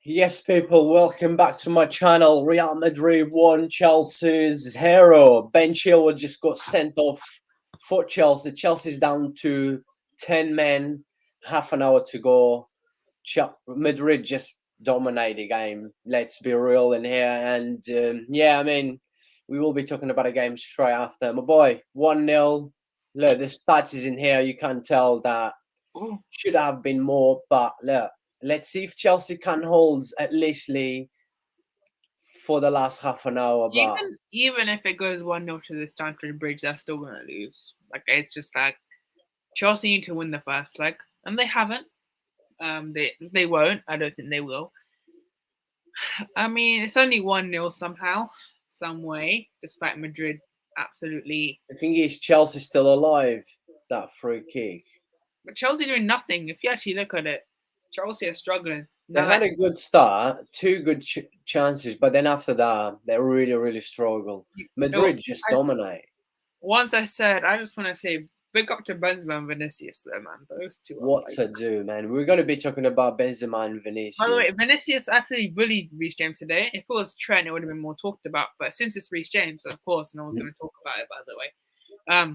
Yes, people, welcome back to my channel. Real Madrid won Chelsea's hero. Ben Chilwell just got sent off for Chelsea. Chelsea's down to 10 men, half an hour to go. Madrid just dominated the game. Let's be real in here. And yeah, I mean, we will be talking about a game straight after. My boy, 1-0. Look, the stats is in here. You can tell that should have been more, but look. Let's see if Chelsea can hold at least for the last half an hour. But even if it goes 1-0 to the Stamford Bridge, they're still gonna lose. Like, it's just like Chelsea need to win the first leg, and they haven't. They won't. I don't think they will. I mean, it's only 1-0 somehow, some way, despite Madrid absolutely. The thing is, Chelsea's still alive. That free kick. But Chelsea doing nothing. If you actually look at it, Chelsea are struggling. They had a good start, two good chances, but then after that, they really, really struggle. Madrid just dominate. Once I said, I just want to say big up to Benzema and Vinicius there, man. Those two. What to do, man? We're going to be talking about Benzema and Vinicius. By the way, Vinicius actually bullied Reece James today. If it was Trent, it would have been more talked about. But since it's Reece James, of course, no one's going to talk about it, by the way.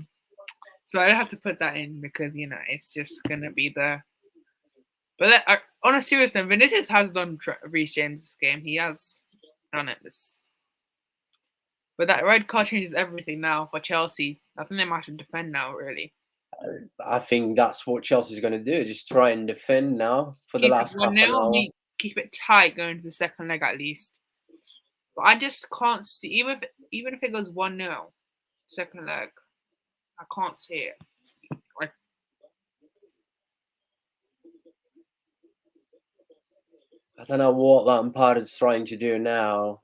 So I have to put that in because, you know, it's just going to be the... But on a serious note, Vinicius has done Reece James' game. He has done it. But that red card changes everything now for Chelsea. I think they might have to defend now, really. I think that's what Chelsea's going to do. Just try and defend now for the last half an hour. Keep it tight going to the second leg at least. But I just can't see, even if it goes 1-0, second leg, I can't see it. I don't know what Lampard is trying to do now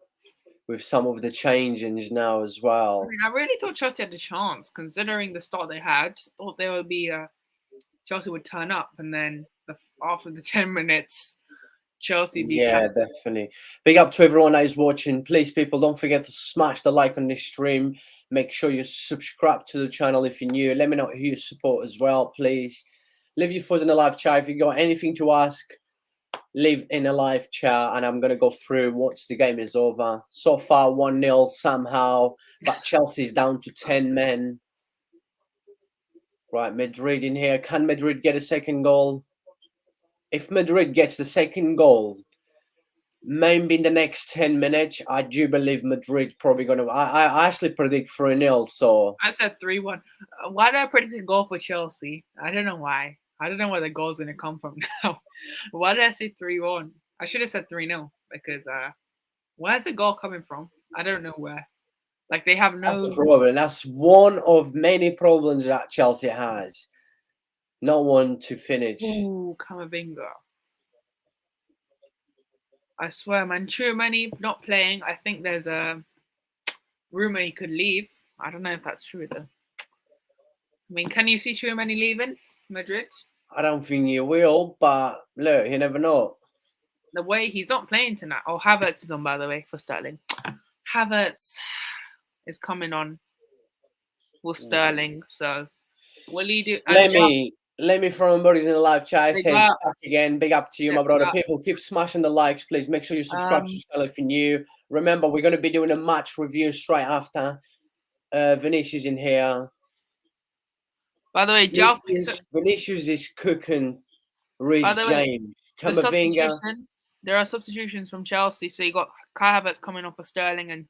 with some of the changes now as well. I mean, I really thought Chelsea had the chance, considering the start they had. Thought there would be Chelsea would turn up, and then after the 10 minutes, Chelsea beat. Yeah, definitely. Big up to everyone that is watching. Please, people, don't forget to smash the like on this stream. Make sure you subscribe to the channel if you're new. Let me know who you support as well, please. Leave your thoughts in the live chat. If you got anything to ask, leave in a live chat, and I'm going to go through once the game is over. So far, 1-0 somehow, but Chelsea's down to 10 men. Right, Madrid in here. Can Madrid get a second goal? If Madrid gets the second goal, maybe in the next 10 minutes, I do believe Madrid probably going to... I actually predict 3-0, so... I said 3-1. Why did I predict a goal for Chelsea? I don't know why. I don't know where the goal's going to come from now. Why did I say 3-1? I should have said 3-0 because where's the goal coming from? I don't know where. Like, they have no... That's the problem. That's one of many problems that Chelsea has. No one to finish. Ooh, Camavinga. I swear, man. Tchouaméni not playing. I think there's a rumor he could leave. I don't know if that's true, though. I mean, can you see Tchouaméni leaving Madrid? I don't think he will, but look, you never know. The way he's not playing tonight. Oh, Havertz is on, by the way, for Sterling. Havertz is coming on with Sterling, so will he do? Let me throw numbers in the live chat. It says back again. Big up to you, my brother. People, keep smashing the likes, please. Make sure you subscribe to the channel if you're new. Remember, we're going to be doing a match review straight after. Vinicius in here. By the way, Vinicius is cooking Reece James. There are substitutions from Chelsea, so you got Kai Havertz coming off for Sterling, and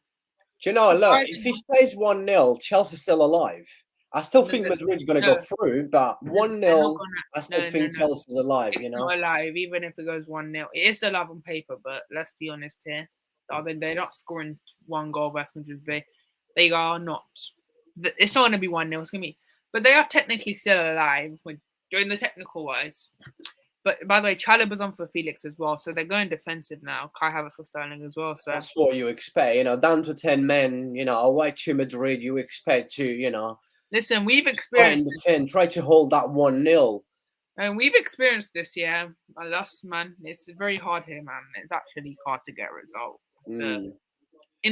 do you know? Look, if he stays 1-0, Chelsea's still alive. I still think Madrid's going to go through, but 1-0, I still think Chelsea's alive. It's not alive, even if it goes 1-0. It is alive on paper, but let's be honest here. They're not scoring one goal versus Madrid. They are not. It's not going to be 1-0. It's going to be, but they are technically still alive doing the technical wise. But by the way, Chalobah's on for Felix as well, so they're going defensive now. Kai Havertz for Sterling as well. So That's what you expect. Down to 10 men, away to Madrid, you expect to, listen, we've try and experienced defend, try to hold that 1-0. and we've experienced this, yeah. Alas, man, it's very hard here, man. It's actually hard to get a result. In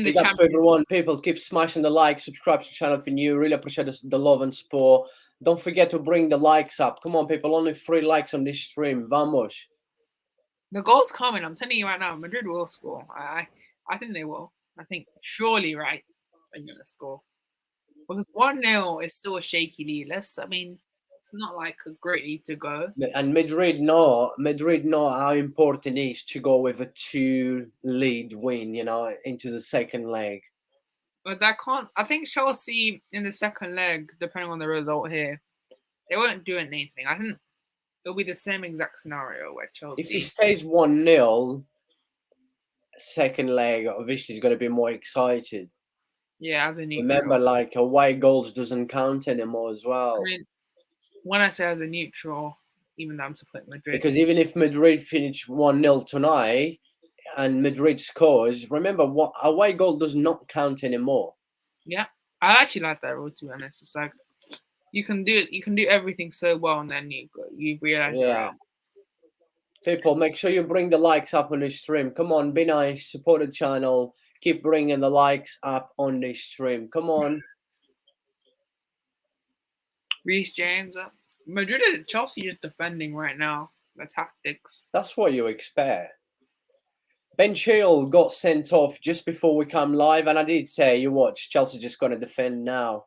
the Big up to Champions everyone. People keep smashing the like, subscribe to the channel if you're new. Really appreciate the love and support. Don't forget to bring the likes up. Come on, people. Only 3 likes on this stream. Vamos. The goal's coming. I'm telling you right now, Madrid will score. I think they will. I think surely, right, they're going to score. Because 1-0 is still a shaky lead. It's not like a great lead to go. And Madrid know how important it is to go with a 2 lead win, into the second leg. But I think Chelsea in the second leg, depending on the result here, they won't do anything. I think it'll be the same exact scenario where Chelsea. If it stays 1-0, second leg, obviously, is going to be more excited. Yeah, as a neutral. Remember, like, away goals doesn't count anymore as well. When I say as a neutral, even though I'm supporting Madrid. Because even if Madrid finish 1-0 tonight and Madrid scores, remember, what away goal does not count anymore. Yeah, I actually like that rule, to be honest. It's like you can do everything so well, and then you realize. Yeah. People, make sure you bring the likes up on the stream. Come on, be nice, support the channel. Keep bringing the likes up on the stream. Come on. Reece James. Madrid and Chelsea just defending right now. The tactics. That's what you expect. Ben Chilwell got sent off just before we come live, and I did say, you watch, Chelsea just going to defend now.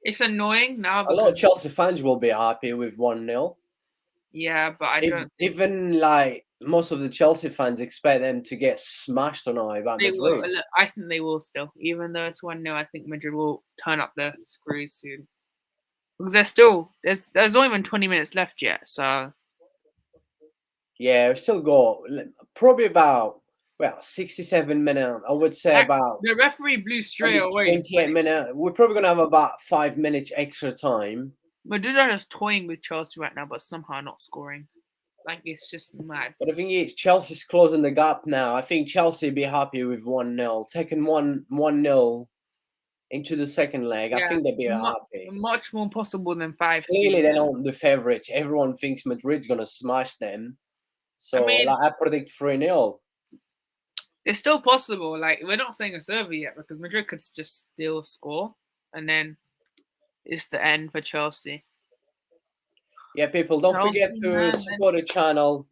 It's annoying now. A lot of Chelsea fans will be happy with 1-0. Yeah, but I don't. Even like most of the Chelsea fans expect them to get smashed tonight by Madrid. I think they will still, even though it's 1-0. I think Madrid will turn up the screws soon because there's not even 20 minutes left yet. So yeah, we still got probably about 67 minutes. I would say about the referee blew straight away. 28 minutes. We're probably gonna have about 5 minutes extra time. Madrid are just toying with Chelsea right now, but somehow not scoring. Like, it's just mad. But I think it's Chelsea's closing the gap now. I think Chelsea be happy with 1-0. Taking 1-0 into the second leg, I think they'd be happy. Much more possible than 5-2. Clearly, they're not the favourites. Everyone thinks Madrid's going to smash them. So, I predict 3-0. It's still possible. Like, we're not saying it's over yet because Madrid could just still score. And then it's the end for Chelsea. Yeah, people, don't forget to support the channel.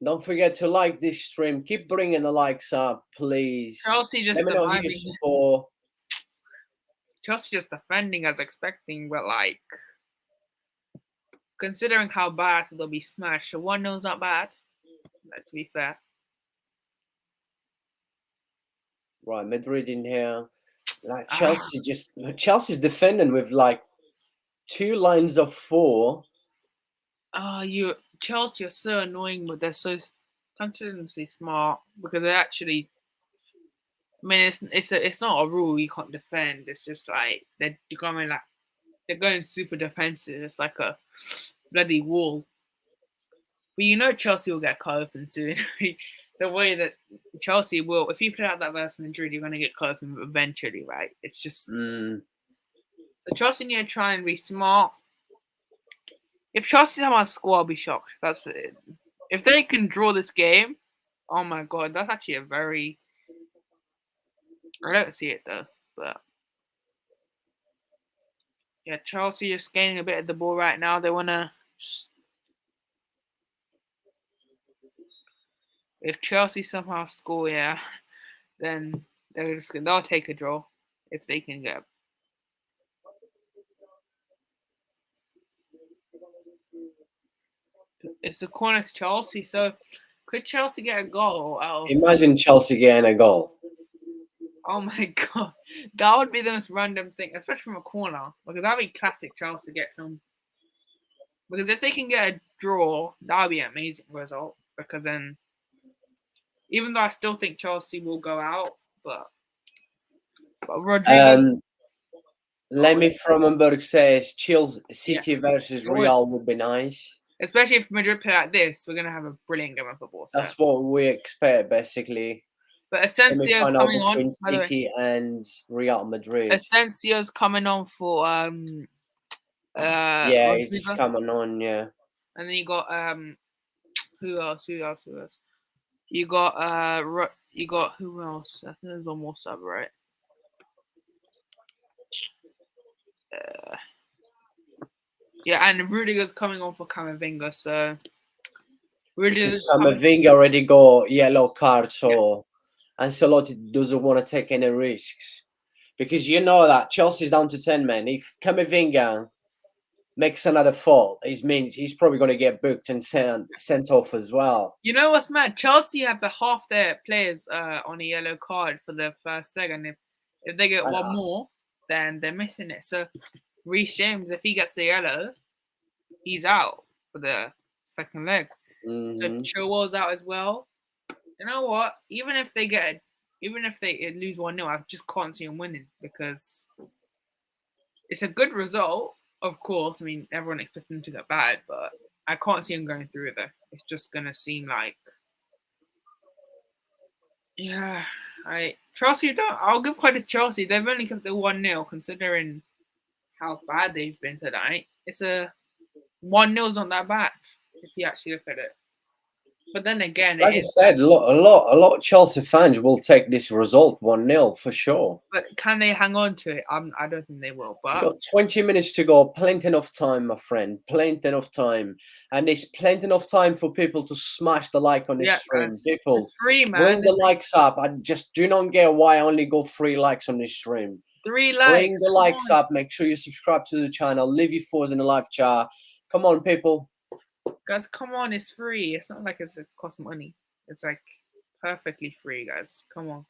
Don't forget to like this stream. Keep bringing the likes up, please. Chelsea just Let me know who you support. Chelsea just defending as expecting, but like considering how bad they'll be smashed, so 1-0's not bad. To be fair. Right, Madrid in here. Like Chelsea's defending with like 2 lines of 4. Chelsea are so annoying, but they're so consistently smart because they actually. I mean, it's not a rule you can't defend. It's just like they're going super defensive. It's like a bloody wall. But Chelsea will get cut open soon. The way that Chelsea will, if you play out that versus Madrid, you're going to get cut open eventually, right? It's just. So Chelsea need to try and be smart. If Chelsea somehow score, I'll be shocked. That's it. If they can draw this game, oh my god, that's actually a very. I don't see it though, but yeah, Chelsea just gaining a bit of the ball right now. They wanna. If Chelsea somehow score, then they'll take a draw if they can get. It's a corner to Chelsea, so could Chelsea get a goal out of... Imagine Chelsea getting a goal. Oh my god, that would be the most random thing, especially from a corner, because that'd be classic Chelsea to get some. Because if they can get a draw, that would be an amazing result. Because then, even though I still think Chelsea will go out, but Rodrigo. Lemmy from Hamburg says Chelsea City versus Real would be nice. Especially if Madrid play like this, we're gonna have a brilliant game of football. So. That's what we expect, basically. But Asensio's Semi-final coming on, between by the way. City and Real Madrid. Asensio's coming on for Yeah, he's just Rodrigo. coming on, yeah. And then you got who else? You got who else? I think there's one more sub, right? Yeah, and Rudiger's coming on for Camavinga, so Because Camavinga already got yellow card, so Ancelotti doesn't want to take any risks. Because you know that Chelsea's down to 10 men. If Camavinga makes another fault, it means he's probably going to get booked and sent off as well. You know what's mad? Chelsea have the half their players on a yellow card for the first leg, and if they get one more, then they're missing it. So Reece James, if he gets a yellow, he's out for the second leg. Mm-hmm. So Chilwell's out as well. You know what? Even if they lose 1-0, I just can't see them winning because it's a good result, of course. I mean, everyone expects them to get bad, but I can't see them going through there. It's just gonna seem like, Chelsea. I'll give credit to Chelsea. They've only kept it 1-0, considering how bad they've been tonight. It's a 1-0's not that bad if you actually look at it. But then again, like I said, a lot of Chelsea fans will take this result 1-0 for sure. But can they hang on to it? I don't think they will. But got 20 minutes to go, plenty enough time, my friend, plenty enough time, and there's plenty enough time for people to smash the like on this stream. People, it's free, man. Bring the likes up. I just do not get why I only got 3 likes on this stream. 3 likes. Bring the likes up. Make sure you subscribe to the channel. Leave your thoughts in the live chat. Come on, people. Guys, come on, it's free. It's not like it costs money. It's like perfectly free, guys. Come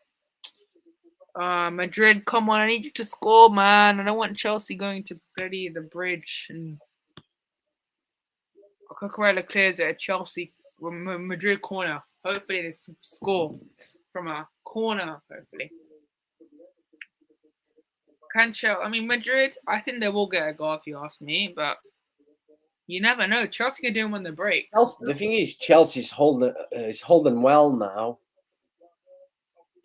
on. Madrid, come on. I need you to score, man. I don't want Chelsea going to bloody the bridge. And Cucurella clears it at Chelsea, Madrid corner. Hopefully they score from a corner, hopefully. Madrid, I think they will get a goal if you ask me, but you never know. Chelsea can do them on the break. The thing is, Chelsea's holding well now.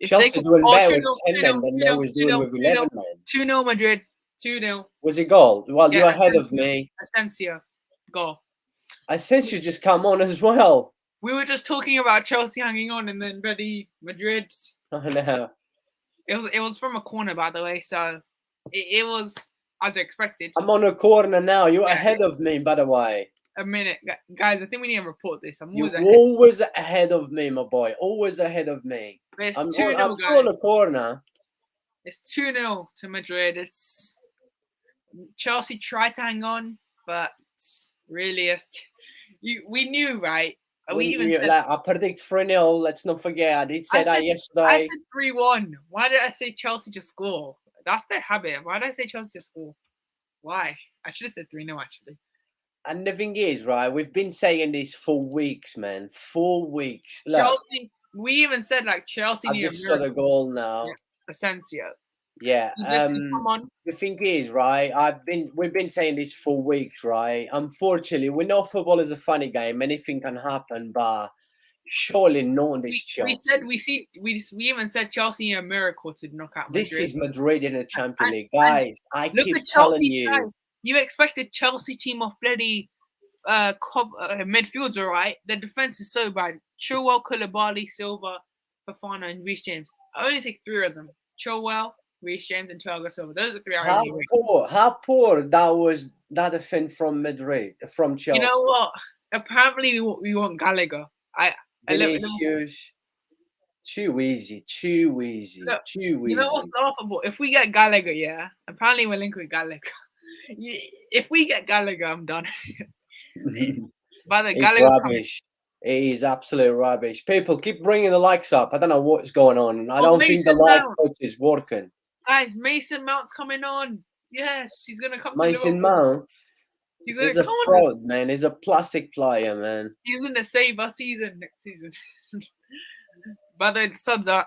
Chelsea's doing better with 10 men than they was doing with 11 men. 2-0 Madrid. 2-0. Was it goal? Well, you're ahead of me. Asensio. Goal. Asensio just come on as well. We were just talking about Chelsea hanging on, and then bloody Madrid. I know. It was from a corner, by the way, so it was as expected. I'm on a corner now. You're ahead of me, by the way. A minute, guys. I think we need to report this. You're always ahead of me, my boy. Always ahead of me. It's I'm 2-0, I'm still on a corner. It's 2-0 to Madrid. It's Chelsea tried to hang on, but really, we knew, right? I predict 3-0. Let's not forget. I did say that yesterday. I said 3-1. Why did I say Chelsea just score? That's their habit. Why did I say Chelsea just score? Why? I should have said 3-0 actually. And the thing is, right, we've been saying this for weeks, man. 4 weeks. Look, Chelsea, we even said like Chelsea I just saw the goal now. Yeah. Asensio. Yeah. Come on. The thing is, right, we've been saying this for weeks, right? Unfortunately, we know football is a funny game. Anything can happen, but surely not on this Chelsea. We even said Chelsea need a miracle to knock out Madrid. This is Madrid in the Champions League, guys. I keep telling you. You expected Chelsea team of bloody midfields, all right? The defense is so bad. Chilwell, Koulibaly, Silva, Fofana, and Reece James. I only take 3 of them. Chilwell, Reece James, and Thiago Silva. Those are the 3 I really rate. How poor that was that defense from Madrid, from Chelsea. You know what? Apparently we want Gallagher. Vinicius. Too easy. Look, you know what's laughable? If we get Gallagher, yeah. Apparently we're linked with Gallagher. If we get Gallagher, I'm done. By the Gallagher's rubbish. It is absolute rubbish. People keep bringing the likes up. I don't know what's going on. I don't think the like button is working. Guys, Mason Mount's coming on. Yes, he's gonna come. Mason Mount. He's a fraud, man. He's a plastic player, man. He's gonna save us next season. By the subs are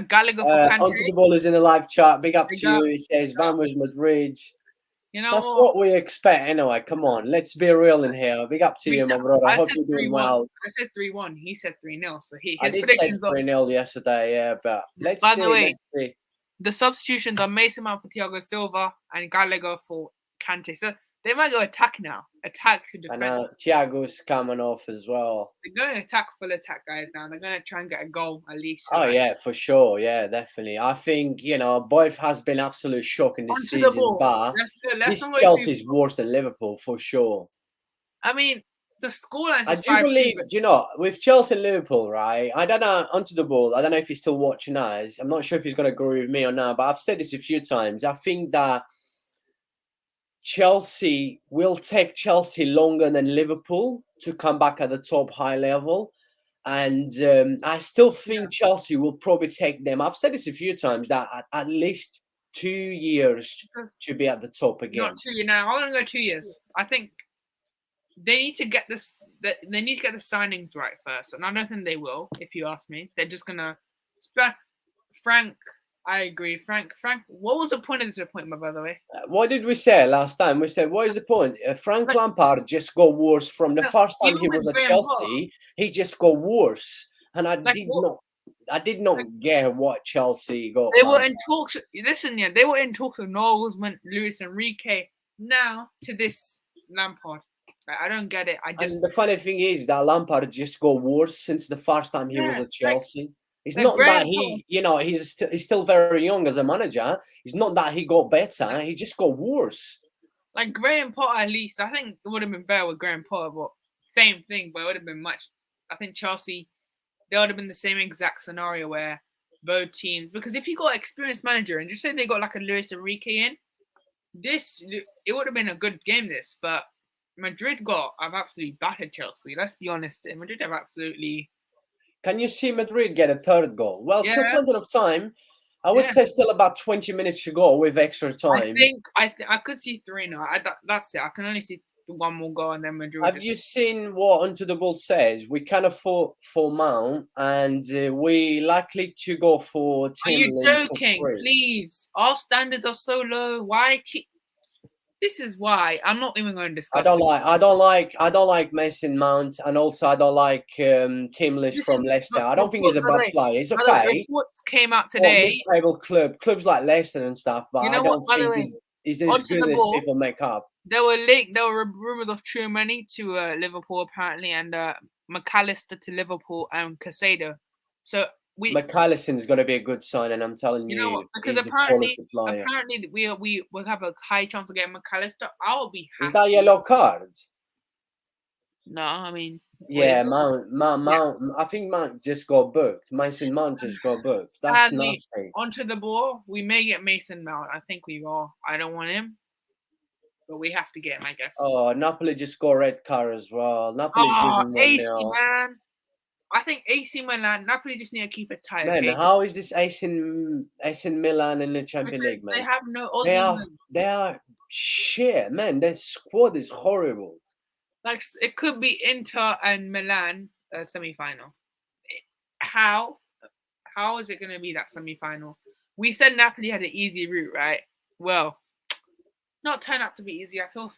Gallagher for Onto the ball is in a live chat. Big up to you. He says Vamos Madrid. You know That's what? what we expect anyway. Come on, let's be real in here. Big up to We you, said, my brother. I I hope said you're doing 3-1. well. I said 3-1. He said 3-0. So I his did say predictions are. 3-0 yesterday, yeah, but let's By see. the way, Let's see. the substitutions are Mason Mount for Thiago Silva and Gallagher for Kante. So they might go attack now. Attack to And defense. Thiago's coming off as well. They're going to attack full attack, guys, now. They're going to try and get a goal at least. Oh yeah, for sure. Yeah, definitely. I think both has been absolute shocking this Onto the season, ball. but Let's this not go Chelsea's worse than Liverpool for sure. I mean, the scoreline I is do 5-2. believe, with Chelsea and Liverpool, right? I don't know, onto the ball. I don't know if he's still watching us. I'm not sure if he's going to agree with me or not, but I've said this a few times. I think that Chelsea will take Chelsea longer than Liverpool to come back at the top high level. And I still think Chelsea will probably take them. I've said this a few times that at least 2 years to be at the top again. Not 2 years now. I'm going to go 2 years. I think they need to get this. They need to get the signings right first, and I don't think they will. If you ask me, they're just gonna. Frank, I agree. Frank, what was the point of this appointment, by the way? What did we say last time? We said, what is the point? Frank Lampard just got worse from the first time he was at Chelsea. He just got worse, and I did not get what Chelsea got. They were in talks. Listen, they were in talks with Nagelsmann, Luis Enrique. Now to this Lampard. I don't get it. And the funny thing is that Lampard just got worse since the first time he was at Chelsea. It's not that he's still very young as a manager. It's not that he got better. He just got worse. Like Graham Potter, at least I think it would have been better with Graham Potter, but same thing. But it would have been much. I think Chelsea, there would have been the same exact scenario where both teams. Because if you got an experienced manager and just say they got like a Luis Enrique in, it would have been a good game. But Madrid have absolutely battered Chelsea. Let's be honest. Madrid have absolutely. Can you see Madrid get a third goal? Well, still plenty of time. I would say still about 20 minutes to go with extra time. I could see 3 now. That's it. I can only see one more goal and then Madrid. Have you seen what Onto the Ball says? We can afford for Mount and we likely to go for Tim. Are you joking? Please. Our standards are so low. Why? This is why I'm not even going to discuss. I don't like Mason Mount, and also I don't like Tim Lish from Leicester. I don't think he's a bad player. He's okay. Reports came out today. Mid-table clubs like Leicester and stuff, but I don't think he's as good as people make up. There were rumors of Tchouameni to Liverpool apparently, and McAllister to Liverpool and Casado. So McAllister's going to be a good sign, and I'm telling you, what? Because apparently we will have a high chance of getting McAllister. I'll be happy. Is that yellow card? No, I mean. Yeah, Mount. I think Mount just got booked. Mason Mount just got booked. That's nasty. Onto the ball. We may get Mason Mount. I think we will. I don't want him, but we have to get him, I guess. Oh, Napoli just got red card as well. Napoli's losing 1-0. AC man. I think AC Milan, Napoli just need to keep it tight. Man, how is this AC Milan in the Champions League, man? They have no Aussie. They are shit, man. Their squad is horrible. Like it could be Inter and Milan semi-final. How is it going to be that semi-final? We said Napoli had an easy route, right? Well, not turned out to be easy at all.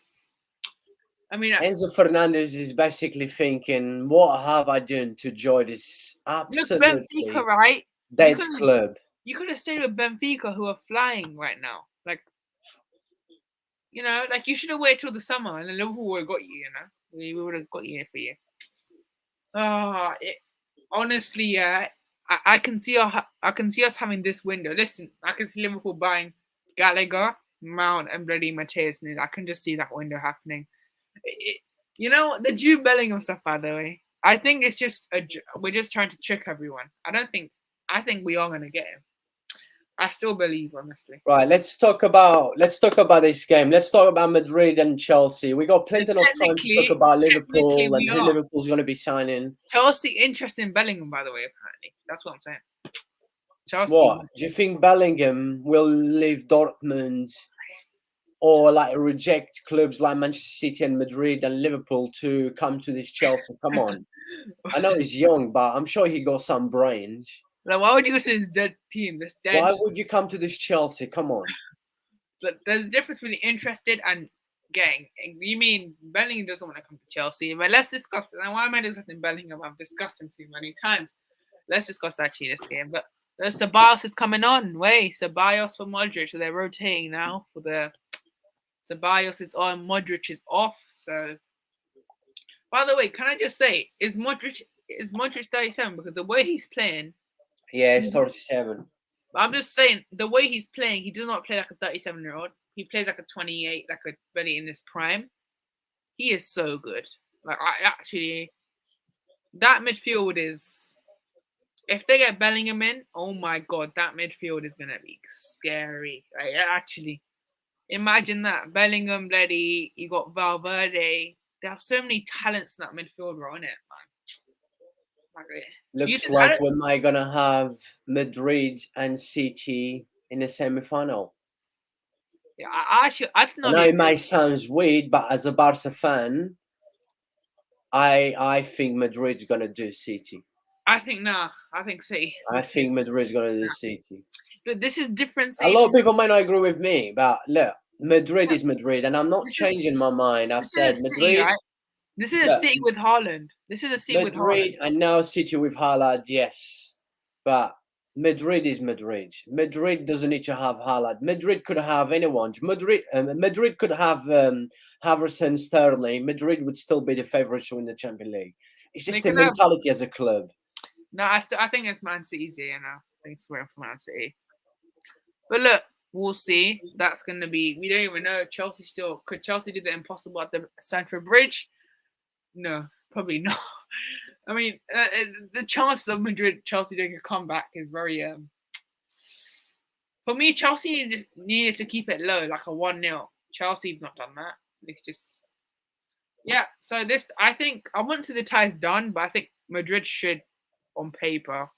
I mean, Enzo Fernandez is basically thinking, "What have I done to join this absolutely Benfica, right? dead club?" You could have stayed with Benfica, who are flying right now. Like, like you should have waited till the summer, and then Liverpool would have got you. We would have got you for you. Honestly, yeah, I can see us having this window. Listen, I can see Liverpool buying Gallagher, Mount, and bloody Mateus. I can just see that window happening. The Jude Bellingham stuff, by the way. I think it's just we're just trying to trick everyone. I think we are going to get him. I still believe, honestly. Right, let's talk about this game. Let's talk about Madrid and Chelsea. We got plenty of time to talk about Liverpool and who Liverpool's going to be signing. Chelsea interested in Bellingham, by the way. Apparently, that's what I'm saying. Chelsea. What do you think? Bellingham will leave Dortmund or reject clubs like Manchester City and Madrid and Liverpool to come to this Chelsea? Come on. I know he's young, but I'm sure he got some brains. Why would you go to this dead team? Why would you come to this Chelsea? Come on. But there's a difference between interested and getting. You mean Bellingham doesn't want to come to Chelsea? But let's discuss. And why am I discussing Bellingham? I've discussed him too many times. Let's discuss actually this game. But the Ceballos is coming on. Wait, Ceballos for Modric. So they're rotating now for the Ceballos is on, Modric is off. So, by the way, can I just say, is Modric 37? Because the way he's playing, Yeah, it's 37. I'm just saying the way he's playing, he does not play like a 37-year-old. He plays like a 28, like a really in his prime. He is so good. Like that midfield is. If they get Bellingham in, oh my god, that midfield is gonna be scary. Like, actually, imagine that Bellingham, Lady, you got Valverde. There are so many talents in that midfield, bro, in it, man. Looks like we might gonna have Madrid and City in the semi-final. Yeah, I know it might sound weird, but as a Barca fan, I think Madrid's gonna do City. I think City. I think Madrid's gonna do City. But this is different. A lot of people might not agree with me, but look, Madrid is Madrid, and I'm not changing my mind. I've said Madrid. City, right? This is a City with Haaland. This is a City with Haaland. Madrid, and now City with Haaland, yes, but Madrid is Madrid. Madrid doesn't need to have Haaland. Madrid could have anyone. Madrid could have Havertz, Sterling. Madrid would still be the favourites to win the Champions League. It's just the mentality as a club. No, I think it's Man City's here now. I think it's waiting for Man City. But look, we'll see. That's going to be. We don't even know. Could Chelsea do the impossible at the Stamford Bridge? No, probably not. I mean, the chances of Chelsea doing a comeback is very. For me, Chelsea needed to keep it low, like a 1-0. Chelsea's not done that. It's just. Yeah, so this, I think, I wouldn't say the tie's done, but I think Madrid should, on paper.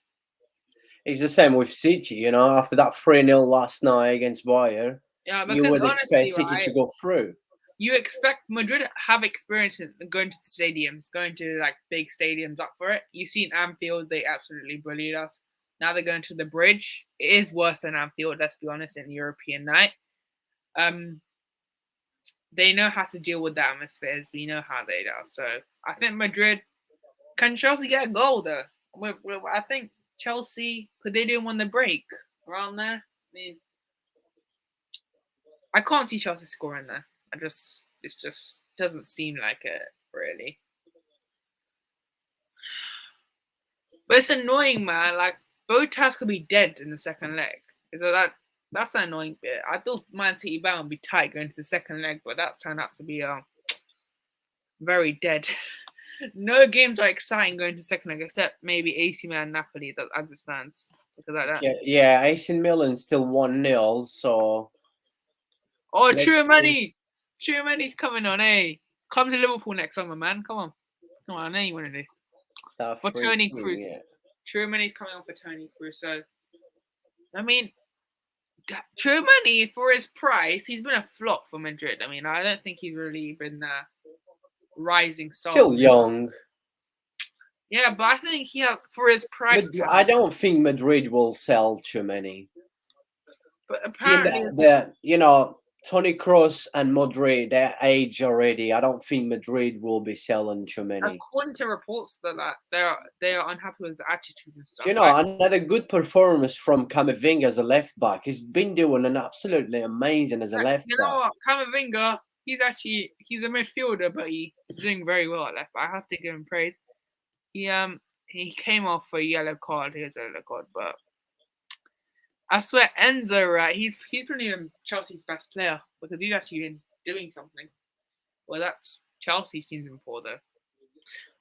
It's the same with City, after that 3-0 last night against Bayern, you would expect City to go through. You expect Madrid have experience in going to the stadiums, going to like big stadiums up for it. You've seen Anfield, they absolutely bullied us. Now they're going to the Bridge. It is worse than Anfield, let's be honest, in European night. They know how to deal with the atmospheres. We know how they do. So I think Madrid. Can Chelsea get a goal though? I think Chelsea, could they do one the break around there? I mean, I can't see Chelsea scoring there. It just doesn't seem like it really. But it's annoying, man. Like both ties could be dead in the second leg. That's an annoying bit. I thought Man City bound would be tight going to the second leg, but that's turned out to be very dead. No games are exciting going to second leg except maybe AC Milan, Napoli, as it stands. Because like that. Yeah, AC Milan still 1-0, so. Oh, Tchouaméni's coming on, eh? Come to Liverpool next summer, man. Come on, I know you want to do. For Tony Kroos. Yeah. Tchouaméni's coming on for Tony Kroos. So, I mean, Tchouaméni, for his price, he's been a flop for Madrid. I mean, I don't think he's really been rising star. Still young. Yeah, but I think for his price. I don't think Madrid will sell Tchouaméni. But apparently, Toni Kroos and Madrid, they're age already. I don't think Madrid will be selling Tchouaméni. According to reports that they are unhappy with the attitude and stuff. Another good performance from Camavinga as a left back. He's been doing an absolutely amazing as a left back. You know what, Camavinga, he's a midfielder, but he's doing very well at left back. I have to give him praise. He came off for a yellow card. Here's a yellow card, but I swear Enzo, right? He's probably Chelsea's best player because he's actually doing something. Well, that's Chelsea's team before though.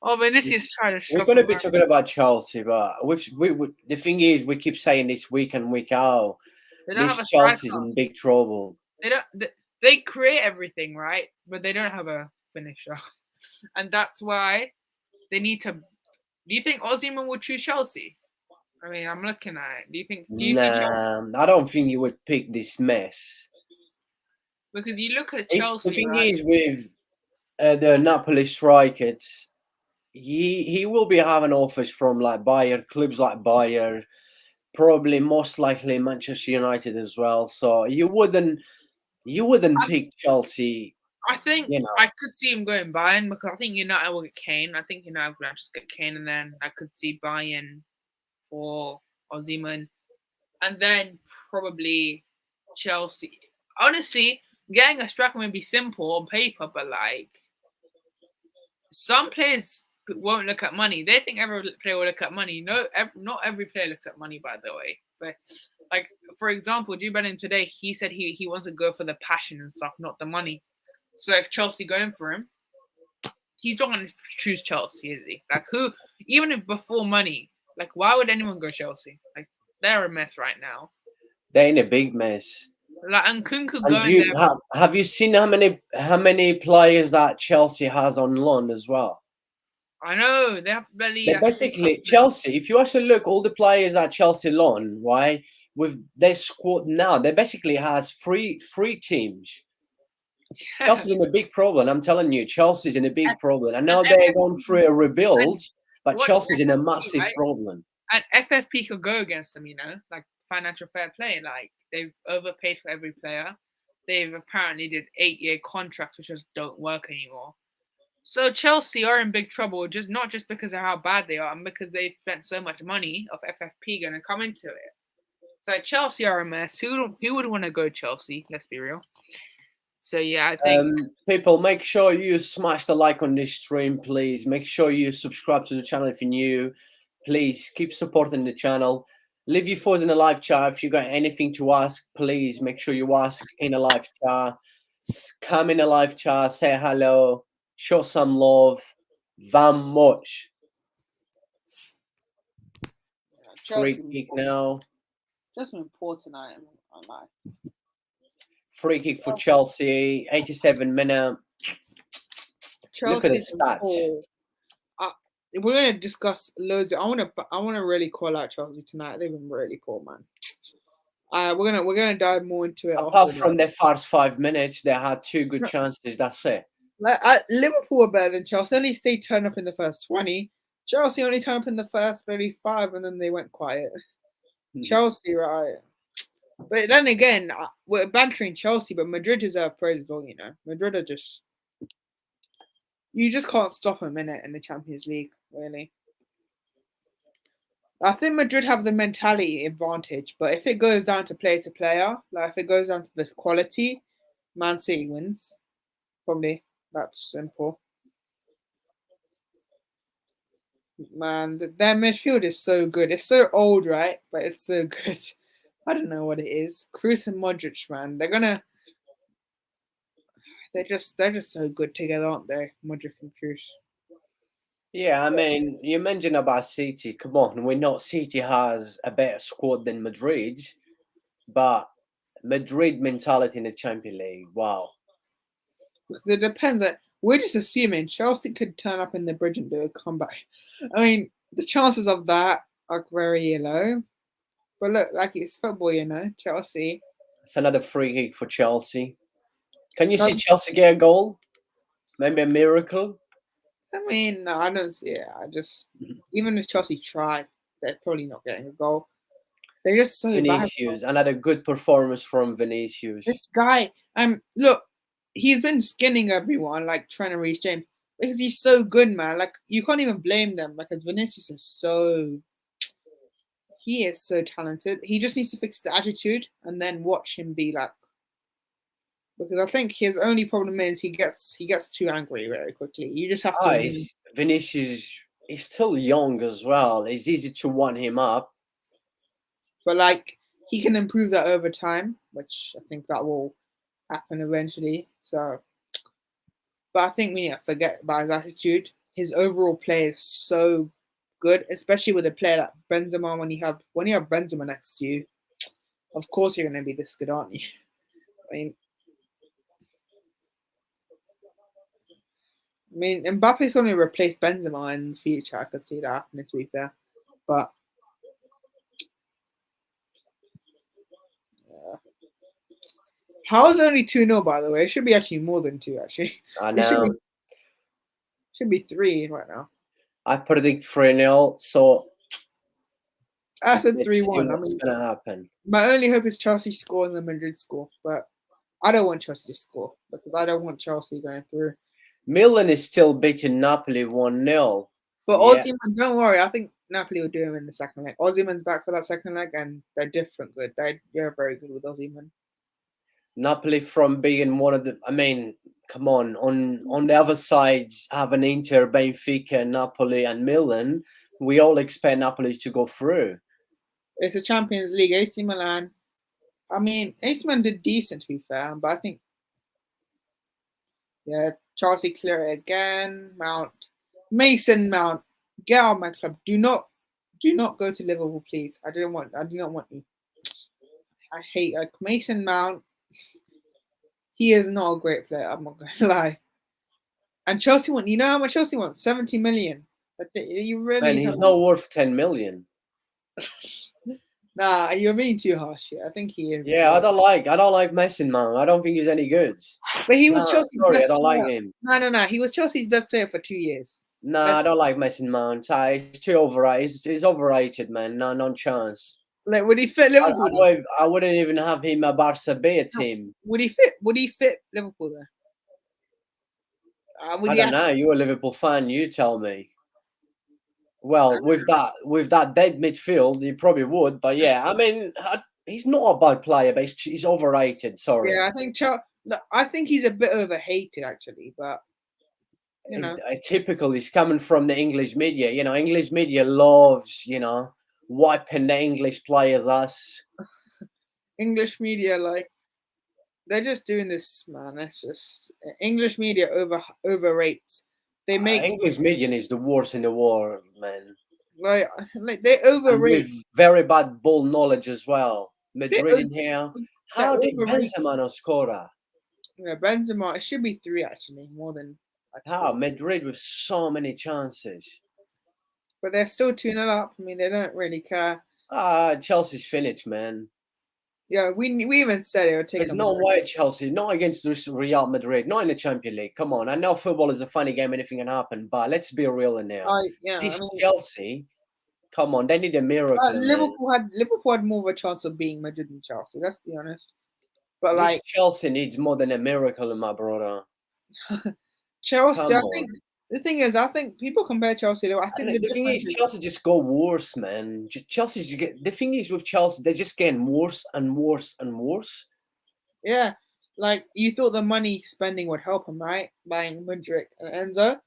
Oh, Vinicius tried to. We're going to be talking about Chelsea, but the thing is, we keep saying this week and week out. This Chelsea's in big trouble. They create everything, right? But they don't have a finisher, and that's why they need to. Do you think Osimhen would choose Chelsea? I mean, I'm looking at it. Do you see Chelsea? I don't think you would pick this mess. Because you look at Chelsea. The thing is with the Napoli strikers, he will be having offers from like Bayern, clubs like Bayern, probably most likely Manchester United as well. So you wouldn't You wouldn't pick Chelsea, I think you know. I could see him going Bayern because I think United will get Kane. I think United will just get Kane, and then I could see Bayern for Osimhen, and then probably Chelsea. Honestly, getting a striker may be simple on paper, but like some players won't look at money. They think every player will look at money. No, not every player looks at money, by the way. But like for example, Jude Bellingham today, he said he wants to go for the passion and stuff, not the money. So if Chelsea go in for him, he's not going to choose Chelsea, is he? Like who? Even if before money, like why would anyone go Chelsea? Like they're a mess right now. They're in a big mess. Like and Kunku And going there. have you seen how many players that Chelsea has on loan as well? I know they have barely. They basically Chelsea. If you actually look, all the players that Chelsea loan, right, with their squad now, they basically has three teams. Yeah. Chelsea's in a big problem. I'm telling you, Chelsea's in a big problem. I know and they're FFP, going through a rebuild, but watch Chelsea's in a FFP, massive right? problem. And FFP could go against them, like financial fair play. Like they've overpaid for every player. They've apparently did 8-year contracts, which just don't work anymore. So Chelsea are in big trouble, just not just because of how bad they are, and because they've spent so much money of FFP going to come into it. So Chelsea are a mess. Who would want to go Chelsea? Let's be real. So yeah, I think People, make sure you smash the like on this stream, please. Make sure you subscribe to the channel if you're new. Please keep supporting the channel. Leave your thoughts in the live chat. If you got anything to ask, please make sure you ask in a live chat. Come in a live chat, say hello, show some love. Vamos. Free kick now. Just an important item. Free kick for Chelsea, 87 minute. Look at the stats. We're going to discuss loads. I want to really call out Chelsea tonight. They've been really poor, man. We're gonna dive more into it. Apart from their first 5 minutes, they had 2 good chances. That's it. Like Liverpool were better than Chelsea. At least they turned up in the first 20. Chelsea only turned up in the first maybe 5, and then they went quiet. Chelsea, right? But then again, we're bantering Chelsea, but Madrid deserve praise as well. Madrid are just. You just can't stop them in the Champions League, really. I think Madrid have the mentality advantage, but if it goes down to player, like if it goes down to the quality, Man City wins. Probably. That's simple. Man, their midfield is so good. It's so old, right? But it's so good. I don't know what it is. Kroos and Modric, man. They're just so good together, aren't they? Modric and Kroos. Yeah, I mean, you mentioned about City. Come on, we know City has a better squad than Madrid, but Madrid mentality in the Champions League, wow. It depends. We're just assuming Chelsea could turn up in the bridge and do a comeback. I mean, the chances of that are very low. But look, like it's football, Chelsea. It's another free kick for Chelsea. Can you see Chelsea get a goal? Maybe a miracle? I mean, no, I don't see it. Even if Chelsea try, they're probably not getting a goal. They're just so Vinicius, bad. another good performance from Vinicius. This guy, look, he's been skinning everyone, like trying to reach James, because he's so good, man. Like you can't even blame them, because Vinicius he is so talented. He just needs to fix his attitude and then watch him be like. Because I think his only problem is he gets too angry very quickly. You just have to. Vinicius is still young as well. It's easy to wind him up. But like he can improve that over time, which I think that will happen eventually. So, but I think we need to forget about his attitude. His overall play is so good, especially with a player like Benzema. When you have Benzema next to you, of course you're going to be this good, aren't you? I mean, Mbappe's going to replace Benzema in the future. I could see that happening, to be fair. But yeah. How is it only 2-0, by the way? It should be actually more than 2, actually. I know. It should be 3 right now. I predict 3-0, so I said 3-1. What's going to happen? My only hope is Chelsea score and the Madrid score. But I don't want Chelsea to score because I don't want Chelsea going through. Milan is still beating Napoli 1-0. But Yeah. Osimhen, don't worry. I think Napoli will do him in the second leg. Osimhen's back for that second leg, and they're different good. They're very good with Osimhen. Napoli from being one of the, I mean, come on the other sides, having Inter, Benfica, Napoli, and Milan, we all expect Napoli to go through. It's a Champions League. AC Milan. I mean, AC Milan did decent to be fair, but I think, yeah, Chelsea clear it again. Mason Mount, get out of my club. Do not go to Liverpool, please. I do not want you. I hate Mason Mount. He is not a great player. I'm not gonna lie. And Chelsea want. You know how much Chelsea want? 70 million. That's it. You really. And he's not worth 10 million. Nah, you're being too harsh here. I think he is. Yeah, I don't like Mason Mount. I don't think he's any good. But he was Chelsea's sorry, best I don't player. like him. No. He was Chelsea's best player for 2 years. I don't like Mason Mount. He's too overrated. He's overrated, man. No chance. Like, would he fit Liverpool? I wouldn't even have him a Barca B team. Would he fit Liverpool there? I don't know. You're a Liverpool fan. You tell me. Well, with that dead midfield, he probably would. But yeah, I mean, he's not a bad player, but he's overrated. Sorry. Yeah, I think he's a bit overhated actually, but you know, typical. He's coming from the English media. You know, English media loves wiping the English players' ass. English media, like, they're just doing this, man. That's just English media overrates. They make English media is the worst in the world, man. Like they overrate. With very bad ball knowledge as well. Madrid in here. How did Benzema not score? Yeah, Benzema. It should be 3 actually, more than. How Madrid with so many chances. But they're still 2-0 up. I mean, they don't really care. Chelsea's finished, man. Yeah, we even said it would take. There's no way Chelsea, not against Real Madrid, not in the Champions League. Come on, I know football is a funny game, anything can happen, but let's be real in there. Chelsea, come on, they need a miracle. Liverpool had more of a chance of being Madrid than Chelsea. Let's be honest. But this Chelsea needs more than a miracle, my brother. Chelsea, I think. The thing is, I think people compare Chelsea. I think the thing is, Chelsea just go worse, man. The thing is with Chelsea, they're just getting worse and worse and worse. Yeah, like you thought the money spending would help them, right? Buying Mudryk and Enzo,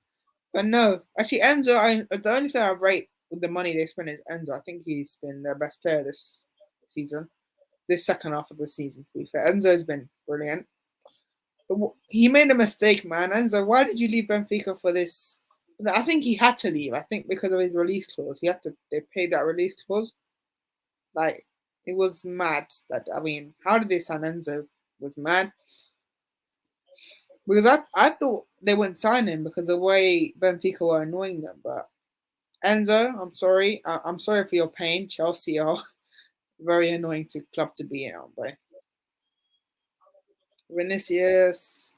but no. Actually, Enzo, the only player I rate with the money they spend is Enzo. I think he's been their best player this season, this second half of the season. To be fair, Enzo's been brilliant. But he made a mistake, man. Enzo, why did you leave Benfica for this? I think he had to leave. I think because of his release clause. They paid that release clause. Like, it was mad. How did they sign Enzo? It was mad. Because I thought they wouldn't sign him because the way Benfica were annoying them. But Enzo, I'm sorry. I'm sorry for your pain. Chelsea are very annoying club to be in, but Vinicius.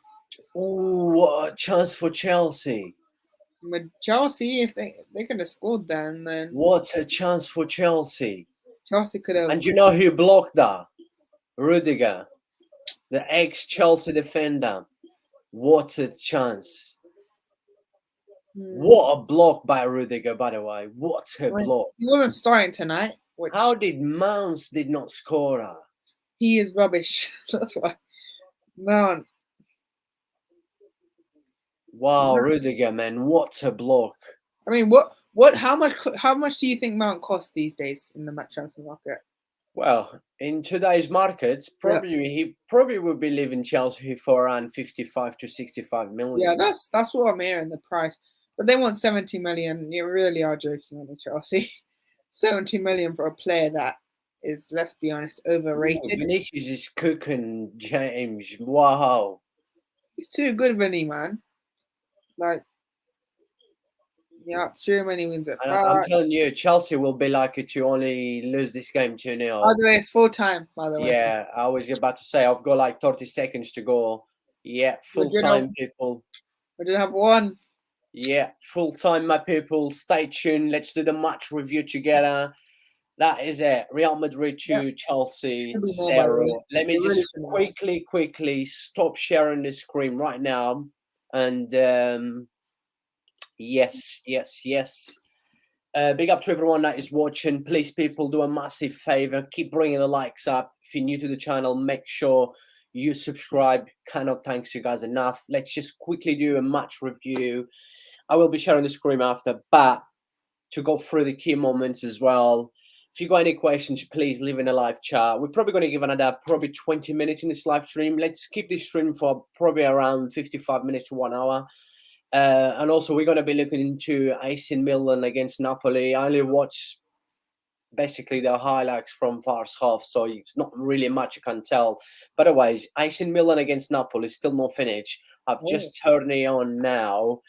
Oh, what a chance for Chelsea. But Chelsea, if they could have scored then what a chance for Chelsea. Chelsea could have. And you know who blocked that? Rudiger, the ex-Chelsea defender. What a chance. What a block by Rudiger, by the way. What a block. He wasn't starting tonight. How did Mounts did not score? He is rubbish. That's why. Man. Wow, Rudiger, man, what a block. I mean, how much do you think Mount costs these days in the transfer market? Well, in today's markets, he probably would be leaving Chelsea for around 55 to 65 million. Yeah, that's what I'm hearing, the price. But they want 70 million. You really are joking on the Chelsea. 70 million for a player that is, let's be honest, overrated. Vinicius is cooking, James. Wow. He's too good, Vinny, man. Like, yeah, sure, many wins it. I'm telling you, Chelsea will be lucky to only lose this game 2-0. By the way, it's full time, by the way. Yeah, I was about to say, I've got like 30 seconds to go. Yeah, full time, people. We did have one. Yeah, full time, my people. Stay tuned. Let's do the match review together. That is it. Real Madrid Yeah, 2, Chelsea should be more by the way. 0. Let me It really just should be more. quickly stop sharing the screen right now. And yes. Big up to everyone that is watching. Please, people, do a massive favor. Keep bringing the likes up. If you're new to the channel, make sure you subscribe. Cannot thank you guys enough. Let's just quickly do a match review. I will be sharing the screen after, but to go through the key moments as well. If you got any questions, please leave in a live chat. We're probably going to give another probably 20 minutes in this live stream. Let's keep this stream for probably around 55 minutes to 1 hour. And also, we're going to be looking into AC Milan against Napoli. I only watched basically the highlights from first half, so it's not really much you can tell. But otherwise, AC Milan against Napoli still not finished. I've just turned it on now.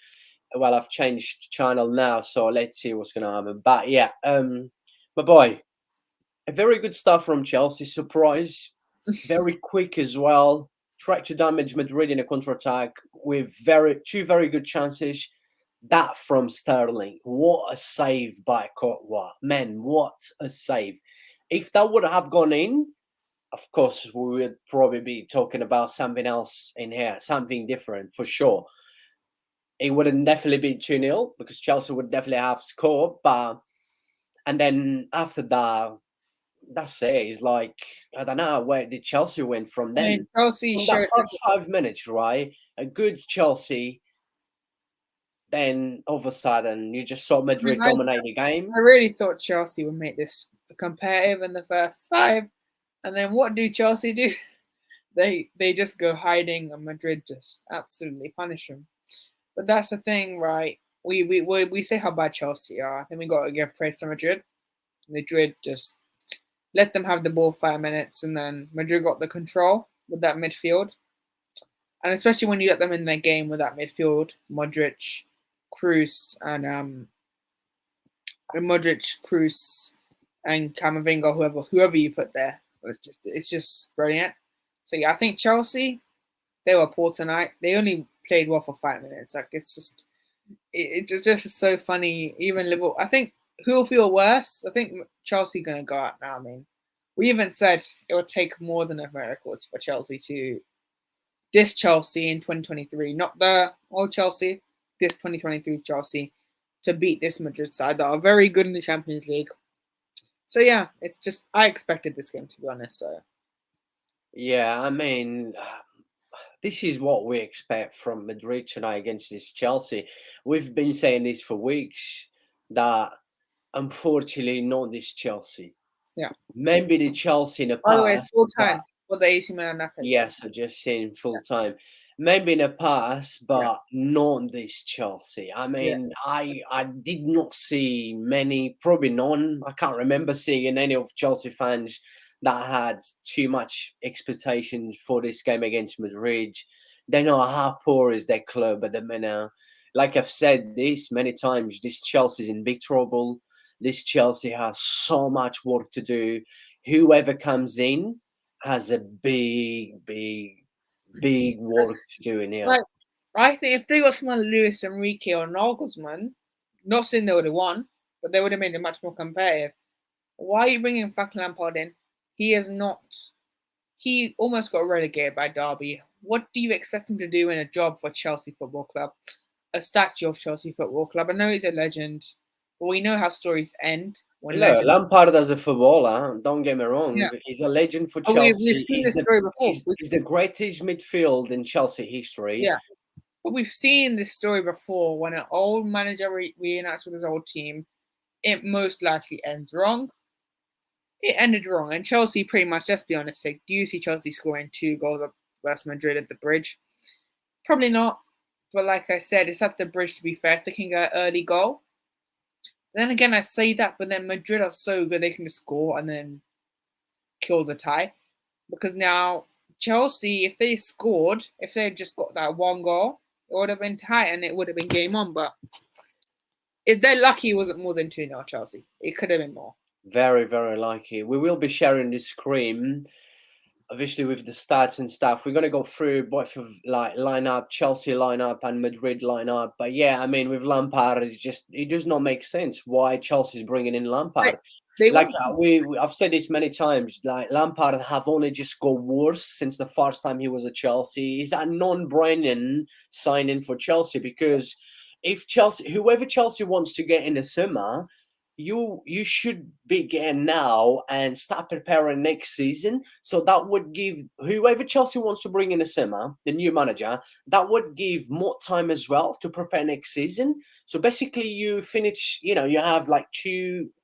Well, I've changed channel now, so let's see what's going to happen. But yeah, my boy, a very good stuff from Chelsea. Surprise, very quick as well. Tried to damage Madrid in a counter-attack with two very good chances. That from Sterling. What a save by Courtois. Man, what a save. If that would have gone in, of course, we would probably be talking about something else in here, something different for sure. It wouldn't definitely be 2-0 because Chelsea would definitely have scored. And then after that, that's it. It's like, I don't know, where did Chelsea win from I then? mean, Chelsea From that showed. first 5 minutes, right? A good Chelsea. Then all of a sudden, you just saw I mean, Madrid dominate the game. I really thought Chelsea would make this competitive in the first 5, and then what do Chelsea do? They just go hiding, and Madrid just absolutely punish them. But that's the thing, right? We say how bad Chelsea are. I think we got to give praise to Madrid. Madrid just let them have the ball 5 minutes, and then Madrid got the control with that midfield. And especially when you let them in their game with that midfield, Modric, Cruz, and Camavinga, whoever you put there, it's just brilliant. So yeah, I think Chelsea, they were poor tonight. They only played well for 5 minutes. Like it's just is so funny. Even Liverpool, I think who'll feel worse? I think Chelsea gonna go out now. I mean, we even said it would take more than a miracle for Chelsea to this Chelsea in 2023, not the old Chelsea, this 2023 Chelsea to beat this Madrid side that are very good in the Champions League. So yeah, it's just I expected this game to be honest. So yeah, I mean, this is what we expect from Madrid tonight against this Chelsea. We've been saying this for weeks that unfortunately not this Chelsea. yeah. Maybe the Chelsea in the By the way, it's past, full but time for the AC Milan Napoli. yes, I just seen full time. Maybe in the past, but not this Chelsea. I mean, I did not see many, probably none. I can't remember seeing any of Chelsea fans that had too much expectations for this game against Madrid. They know how poor is their club at the minute. Like I've said this many times, this Chelsea's in big trouble. This Chelsea has so much work to do. Whoever comes in has a big work to do in here. Like, I think if they got someone Luis Enrique or Nagelsmann, not saying they would have won, but they would have made it much more competitive. Why are you bringing Frank Lampard in? He is not. He almost got relegated by Derby. What do you expect him to do in a job for Chelsea Football Club? A statue of Chelsea Football Club. I know he's a legend, but we know how stories end when Look, legends. Lampard as a footballer, don't get me wrong, Yeah. he's a legend for But Chelsea. we've seen this story before. He's the greatest midfield in Chelsea history. Yeah. But we've seen this story before when an old manager reunites with his old team, it most likely ends wrong. It ended wrong. And Chelsea pretty much, let's be honest, do you see Chelsea scoring 2 goals versus Madrid at the bridge? Probably not. But like I said, it's at the bridge to be fair. If they can get an early goal. Then again, I say that, but then Madrid are so good they can just score and then kill the tie. Because now Chelsea, if they scored, if they had just got that 1 goal, it would have been tight and it would have been game on. But if they're lucky, it wasn't more than 2-0 Chelsea. It could have been more. Very, very lucky. We will be sharing the screen. obviously with the stats and stuff, we're gonna go through both of like lineup, Chelsea lineup and Madrid lineup. But yeah, I mean with Lampard, it does not make sense why Chelsea's bringing in Like, Lampard. they Like want I've said this many times. Like Lampard have only just got worse since the first time he was at Chelsea. He's a non-brainer signing for Chelsea because if Chelsea, whoever Chelsea wants to get in the summer, you should begin now and start preparing next season. So that would give whoever Chelsea wants to bring in the summer, the new manager, that would give more time as well to prepare next season. So basically, you finish, you have like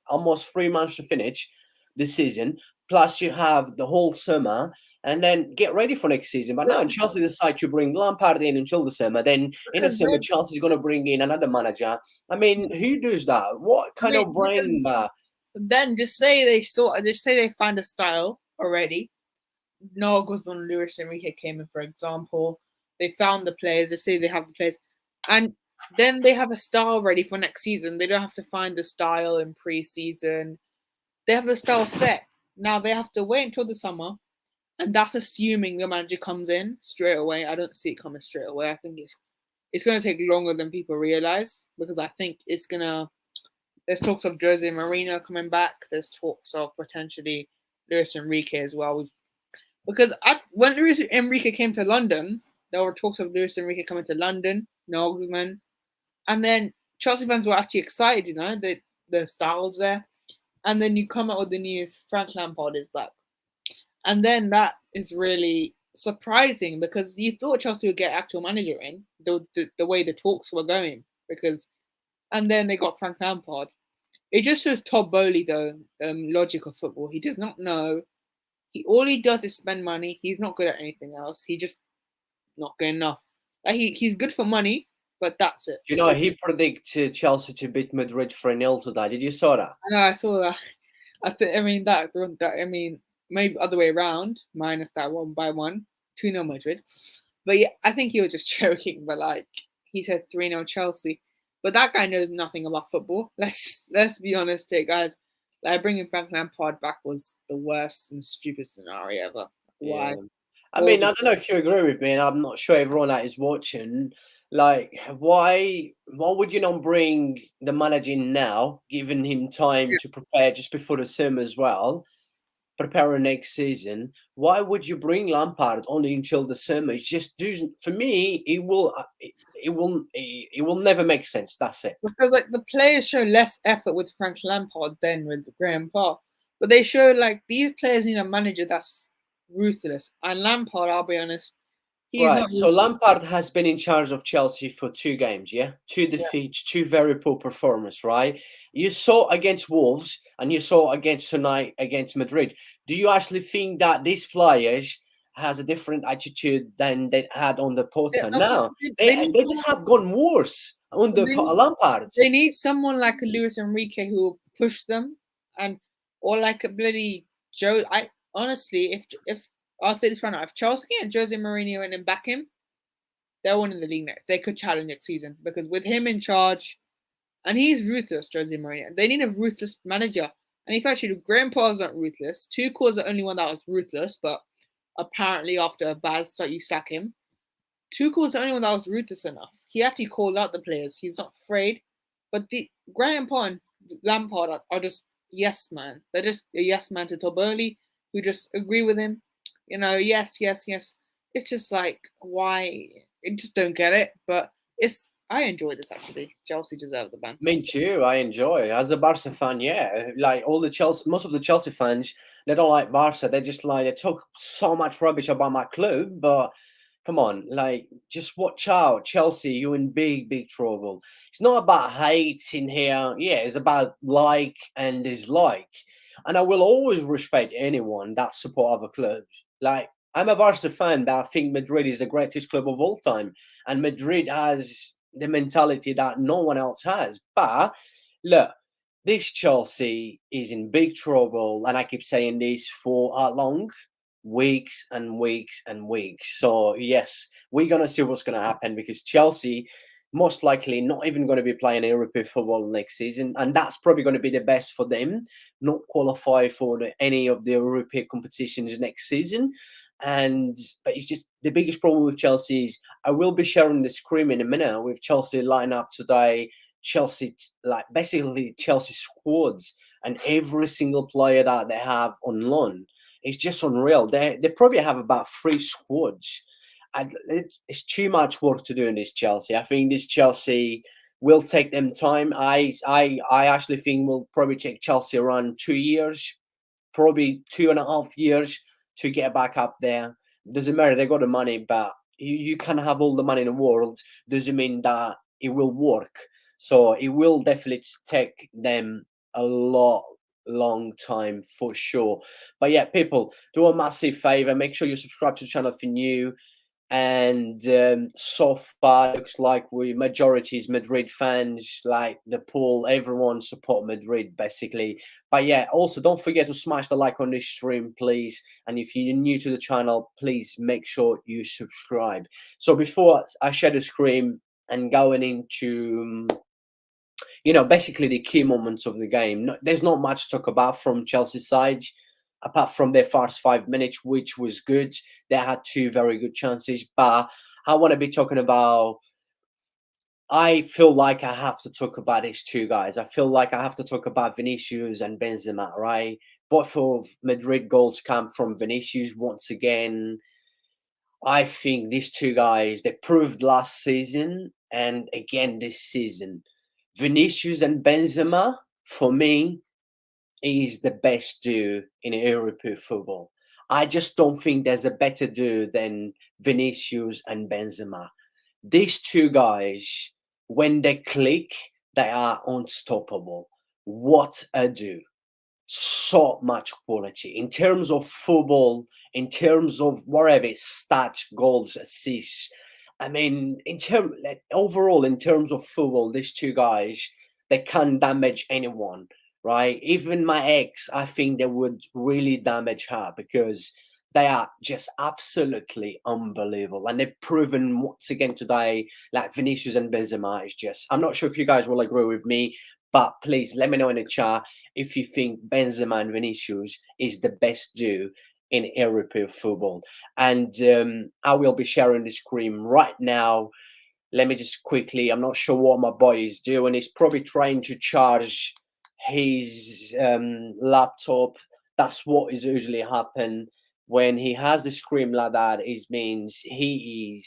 almost 3 months to finish the season. Plus, you have the whole summer, and then get ready for next season. But now, Chelsea decide to bring Lampard in until the summer. Then in the because summer, Chelsea's going to bring in another manager. I mean, who does that? What I kind mean, of brain because that? then just say they find a style already. Nagelsmann and Luis Enrique came in, for example. They found the players. They say they have the players, and then they have a style ready for next season. They don't have to find the style in pre-season. They have the style set. Now they have to wait until the summer, and that's assuming the manager comes in straight away. I don't see it coming straight away. I think it's going to take longer than people realize because I think it's gonna. There's talks of Jose Mourinho coming back. There's talks of potentially Luis Enrique as well. Because when Luis Enrique came to London, there were talks of Luis Enrique coming to London, Nagelsmann, and then Chelsea fans were actually excited, the styles there. And then you come out with the news Frank Lampard is back. And then that is really surprising because you thought Chelsea would get actual manager in the way the talks were going. And then they got Frank Lampard. It just shows Todd Bowley, though, logic of football. He does not know. All he does is spend money. He's not good at anything else. He just not good enough. Like he's good for money, but that's it. He predicted Chelsea to beat Madrid 3-0 today. Did you saw that? I know I saw that. I mean that. I mean maybe other way around, minus that 1-1, 2-0 Madrid. But yeah, I think he was just joking. But like he said, 3-0 Chelsea. But that guy knows nothing about football. Let's be honest here, guys. Like bringing Frank Lampard back was the worst and stupidest scenario ever. Why? Yeah. I mean, I don't know if you agree with me, and I'm not sure everyone that is watching. Like, why would you not bring the manager in now, giving him time Yeah. to prepare just before the summer as well, preparing next season? Why would you bring Lampard only until the summer? It's just for me, it will never make sense. That's it. Because like the players show less effort with Frank Lampard than with Graham Potter. But they show like these players need a manager that's ruthless. And Lampard, I'll be honest, he's Right. not So ruthless. Lampard has been in charge of Chelsea for 2 games, yeah? Two Yeah. defeats, two very poor performances, right? You saw against Wolves and you saw against tonight against Madrid. Do you actually think that these players has a different attitude than they had on the Porter? I mean, No. they They need they just have gone worse under they need Lampard. they need someone like a Luis Enrique who will push them and or like a bloody Joe. I honestly, if I'll say this right now, if Chelsea get Jose Mourinho in and back him, they're winning the league next. They could challenge next season because with him in charge, and he's ruthless, Jose Mourinho. They need a ruthless manager. And if actually Graham Potter's not ruthless, Tuchel's the only one that was ruthless, but apparently after a bad start you sack him. Tuchel's the only one that was ruthless enough. He actually called out the players. He's not afraid. But the Graham Potter and Lampard are just yes man. They're just a yes man to Todd Bowley, who just agree with him. Yes, yes, yes. It's just like why I just don't get it. But I enjoy this actually. Chelsea deserve the banter. Me too. I enjoy as a Barca fan. Yeah, like most of the Chelsea fans, they don't like Barca. They just like they talk so much rubbish about my club. But come on, like just watch out, Chelsea. You're in big, big trouble. It's not about hate in here. Yeah, it's about like and dislike. And I will always respect anyone that support other clubs. Like I'm a Barca fan, but I think Madrid is the greatest club of all time, and Madrid has the mentality that no one else has. But look, this Chelsea is in big trouble, and I keep saying this for how long? Weeks and weeks and weeks. So yes, we're gonna see what's gonna happen because Chelsea most likely not even going to be playing European football next season, and that's probably going to be the best for them, not qualify for any of the European competitions next season. And but it's just the biggest problem with Chelsea is I will be sharing the screen in a minute with Chelsea lineup today. Chelsea, like basically Chelsea squads, and every single player that they have on loan. It's just unreal. They probably have about 3 squads. And it's too much work to do in this Chelsea. I think this Chelsea will take them time. I actually think will probably take Chelsea around 2 years, probably 2.5 years to get back up there. Doesn't matter, they got the money, but you can have all the money in the world. Doesn't mean that it will work. So it will definitely take them a long time for sure. But yeah, people, do a massive favor. Make sure you subscribe to the channel if you're new. And so far looks like we majority is Madrid fans, like the pool, everyone support Madrid basically. But yeah, also don't forget to smash the like on this stream, please. And if you're new to the channel, please make sure you subscribe. So before I share the screen and going into basically the key moments of the game, there's not much to talk about from Chelsea side apart from their first 5 minutes, which was good. They had 2 very good chances, but I want to be talking about. I feel like I have to talk about these 2 guys. I feel like I have to talk about Vinicius and Benzema, right? Both of Madrid goals come from Vinicius once again. I think these 2 guys, they proved last season and again this season. Vinicius and Benzema, for me, is the best duo in European football. I just don't think there's a better duo than Vinicius and Benzema. These 2 guys, when they click, they are unstoppable. What a duo! So much quality in terms of football, in terms of whatever stats, goals, assists. I mean, overall, in terms of football, these 2 guys, they can't damage anyone, right? Even my ex, I think they would really damage her because they are just absolutely unbelievable, and they've proven once again today. Like Vinicius and Benzema is just. I'm not sure if you guys will agree with me, but please let me know in the chat if you think Benzema and Vinicius is the best duo in European football. And I will be sharing the screen right now. Let me just quickly, I'm not sure what my boy is doing. He's probably trying to charge his laptop. That's what is usually happen when he has the screen like that. It means he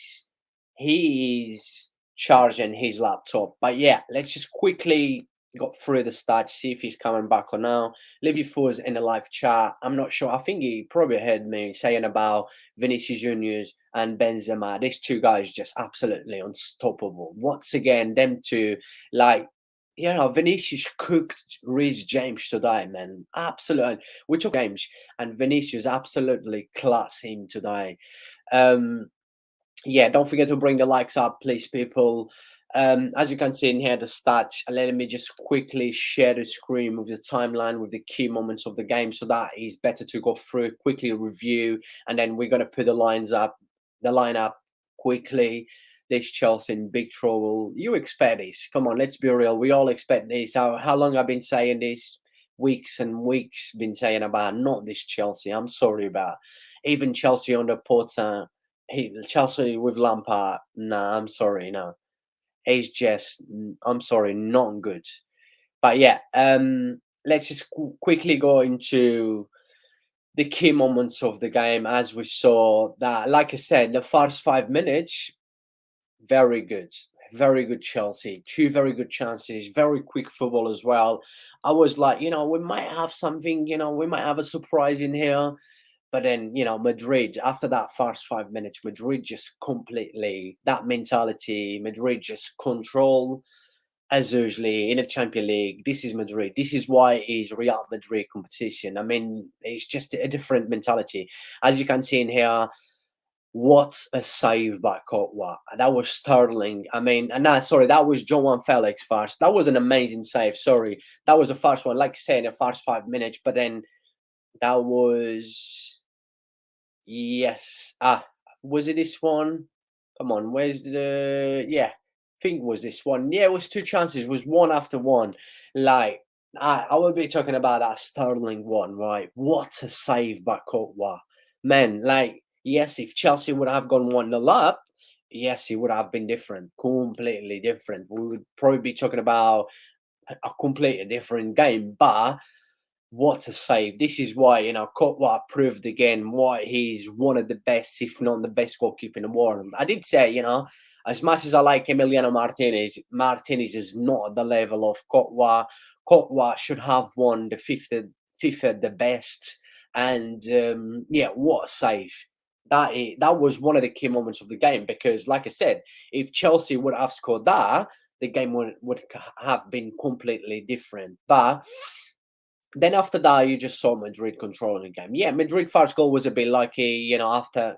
is charging his laptop. But yeah, let's just quickly got through the stats, see if he's coming back or now. Leave your thoughts in the live chat. I'm not sure. I think he probably heard me saying about Vinicius Juniors and Benzema. These 2 guys just absolutely unstoppable. Once again, them two, like, Vinicius cooked Reece James today, man. Absolutely. We took games, and Vinicius absolutely class him today. Yeah, don't forget to bring the likes up, please, people. As you can see in here, the stats. Let me just quickly share the screen with the timeline with the key moments of the game, so that is better to go through, quickly review, and then we're gonna put the line up quickly. This Chelsea in big trouble. You expect this? Come on, let's be real. We all expect this. How long I've been saying this? Weeks and weeks been saying about not this Chelsea. I'm sorry about even Chelsea under Potter. Chelsea with Lampard. Nah, I'm sorry, no. He's just, I'm sorry, not good. But yeah, let's just quickly go into the key moments of the game. As we saw that, like I said, the first 5 minutes, very good. Very good Chelsea. 2 very good chances. Very quick football as well. I was like, we might have something, we might have a surprise in here. But then, Madrid, after that first 5 minutes, Madrid just completely, that mentality, Madrid just control as usually in the Champions League. This is Madrid. This is why it is Real Madrid competition. I mean, it's just a different mentality. As you can see in here, what a save by Courtois. That was startling. I mean, sorry, that was Joan Felix first. That was an amazing save. Sorry. That was the first one, like I said, in the first 5 minutes. But then that was. Yes. Was it this one? Come on, where's the. Yeah. think it was this one. Yeah, it was two chances. It was one after one. Like I will be talking about that Sterling one, right? What a save by Courtois, man! Like yes, if Chelsea would have gone 1-0 up, yes, it would have been different, completely different. We would probably be talking about a completely different game, but what a save. This is why, Courtois proved again why he's one of the best, if not the best goalkeeper in the world. I did say, as much as I like Emiliano Martinez, Martinez is not at the level of Courtois. Courtois should have won the FIFA the best. And yeah, what a save. That was one of the key moments of the game because, like I said, if Chelsea would have scored that, the game would have been completely different. But then after that, you just saw Madrid controlling the game. Yeah, Madrid first goal was a bit lucky, after,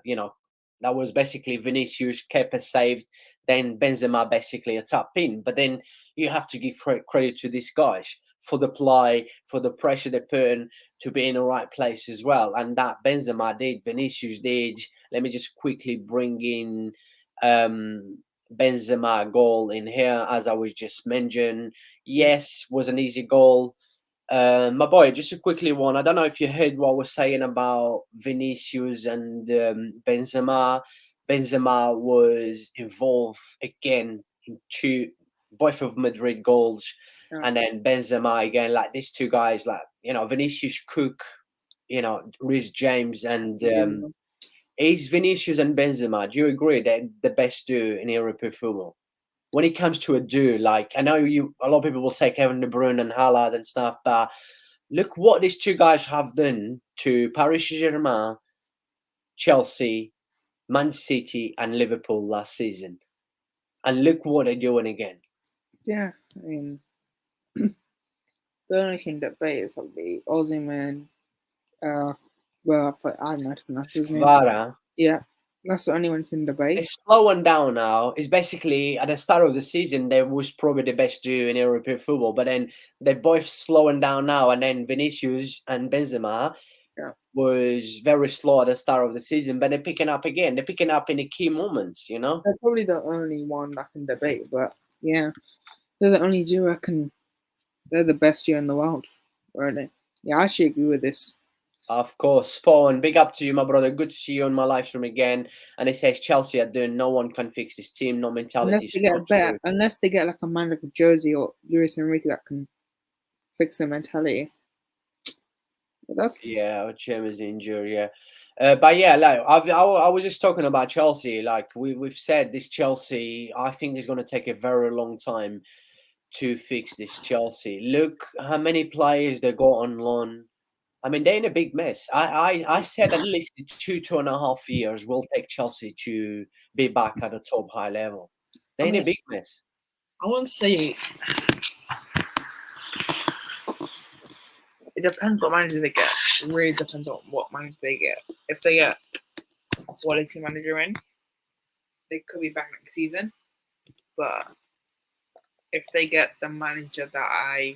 that was basically Vinicius, Kepa saved, then Benzema basically a tap in. But then you have to give credit to these guys for the play, for the pressure they put in to be in the right place as well. And that Benzema did, Vinicius did. Let me just quickly bring in Benzema goal in here, as I was just mentioned. Yes, was an easy goal. My boy, just a quickly one. I don't know if you heard what I was saying about Vinicius and Benzema. Benzema was involved again in both of Madrid goals, and then Benzema again. Like these two guys, like Vinicius Cook, Reece James, and is Vinicius and Benzema. Do you agree that the best duo in European football? When it comes to a duo, like I know a lot of people will say Kevin De Bruyne and Haaland and stuff, but look what these two guys have done to Paris Saint-Germain, Chelsea, Man City, and Liverpool last season, and look what they're doing again. Yeah, I mean, the only thing that debate is probably Ozyman. Well, I imagine that's his name. Svara. Yeah, that's the only one can debate. It's slowing down now. It's basically at the start of the season they was probably the best duo in European football, but then they're both slowing down now. And then Vinicius and Benzema was very slow at the start of the season, but they're picking up again. They're picking up in the key moments, They're probably the only one that can debate, but yeah, they're the only duo I can. They're the best duo in the world, really. Yeah, I actually agree with this. Of course, Spawn, big up to you, my brother. Good to see you on my live stream again. And it says Chelsea are doing. No one can fix this team. No mentality. Unless they get like a man like Josie or Luis Enrique that can fix their mentality. Yeah, James injured. Yeah, but yeah, like I was just talking about Chelsea. Like we've said, this Chelsea, I think is going to take a very long time to fix this Chelsea. Look how many players they got on loan. I mean, they're in a big mess. I said at least 2.5 years will take Chelsea to be back at the top high level. They're in a big mess. I won't say it depends what manager they get. It really depends on what manager they get. If they get a quality manager in, they could be back next season. But if they get the manager that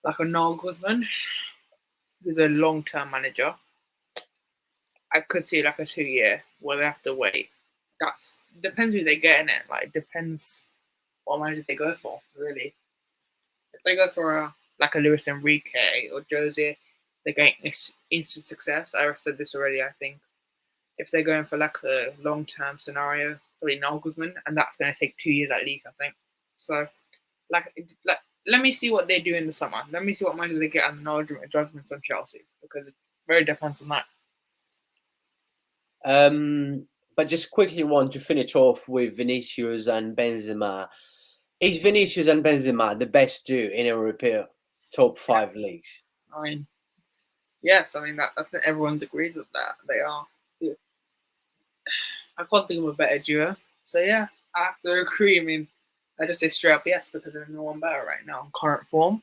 like a Nagelsmann, who's a long-term manager, I could see like a 2-year where they have to wait. That's depends who they get in it. Like depends what manager they go for, really. If they go for a Luis Enrique or Jose, they're getting instant success. I said this already, I think. If they're going for like a long-term scenario, probably Nagelsmann, and that's going to take 2 years at least, I think. So, let me see what they do in the summer. Let me see what manager they get and no judgments on Chelsea, because it very depends on that. But just quickly want to finish off with Vinicius and Benzema. Is Vinicius and Benzema the best duo in European top 5 leagues? I mean, yes. I mean, I think everyone's agreed with that. They are. Yeah. I can't think of a better duo. So yeah, I have to agree. I mean, I just say straight up yes, because there's no one better right now in current form.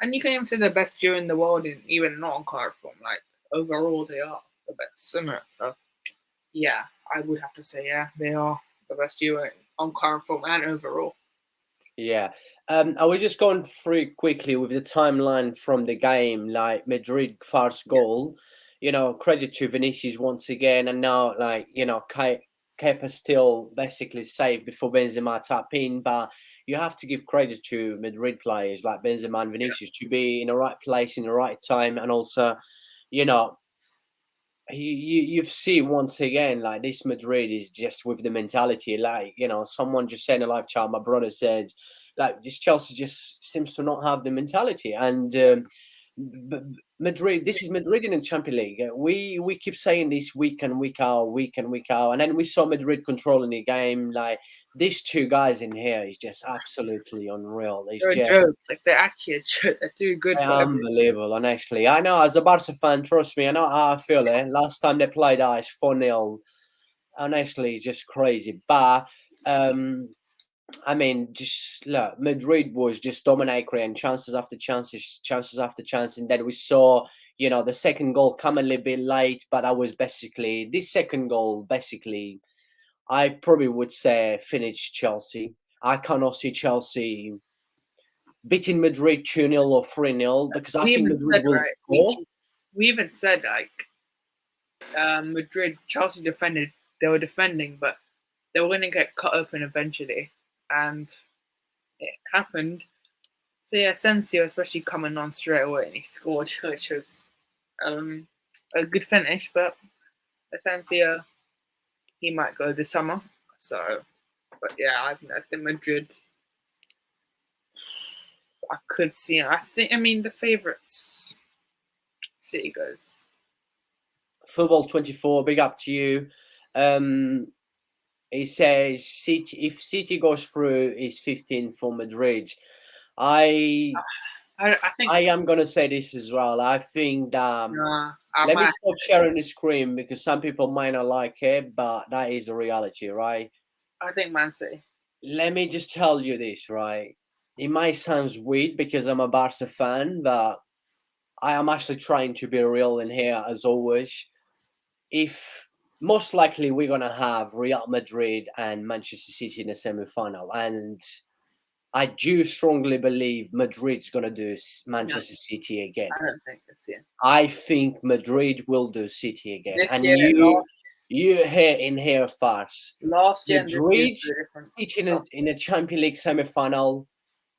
And you can even say the best duo in the world, in even not in current form. Like overall, they are the best swimmer. So yeah, I would have to say yeah, they are the best duo on current form and overall. Yeah. I was just going through quickly with the timeline from the game, like Madrid first goal, credit to Vinicius once again, and now kept us still basically safe before Benzema tapped in. But you have to give credit to Madrid players like Benzema and Vinicius to be in the right place in the right time, and also, you know, you've seen once again like this Madrid is just with the mentality, like, you know, someone just said in a live chat, my brother said, like, this Chelsea just seems to not have the mentality. And Madrid, this is Madrid in the Champions League. We keep saying this week and week out, and then we saw Madrid controlling the game. Like, these two guys in here is just absolutely unreal. It's They're a just joke. Like they're actually a joke. They're too good for everything. unbelievable, honestly. I know, as a Barca fan, trust me, I know how I feel. Last time they played us 4-0, honestly, just crazy. But I mean, just look, Madrid was just dominating, creating chances after chances, chances after chances. And then we saw, you know, the second goal come a little bit late, but that was basically this second goal. Basically, I probably would say finished Chelsea. I cannot see Chelsea beating Madrid 2-0 or 3-0 because I We think even Madrid said, will right, score. we even said, like, Madrid, Chelsea defended. They were defending, but they were going to get cut open eventually, and it happened. So yeah, Sensio especially coming on straight away, and he scored, which was a good finish. But Sensio, he might go this summer. So, but yeah, I think Madrid. I could see. I mean, the favourites. City goes. Football 24, big up to you. He says City, if City goes through, is 15 for Madrid. I think I am gonna say this as well. I think that I let me might. stop sharing the screen because some people might not like it, but that is a reality, right? I think Man City. Let me just tell you this, right? It might sound weird because I'm a Barca fan, but I am actually trying to be real in here as always. If most likely we're gonna have Real Madrid and Manchester City in the semi-final, and I do strongly believe Madrid's gonna do No, Manchester City again. I don't think this year. I think Madrid will do City again, This and year, you hear in here first. last year and this year Madrid is so different. City in a Champions League semi-final.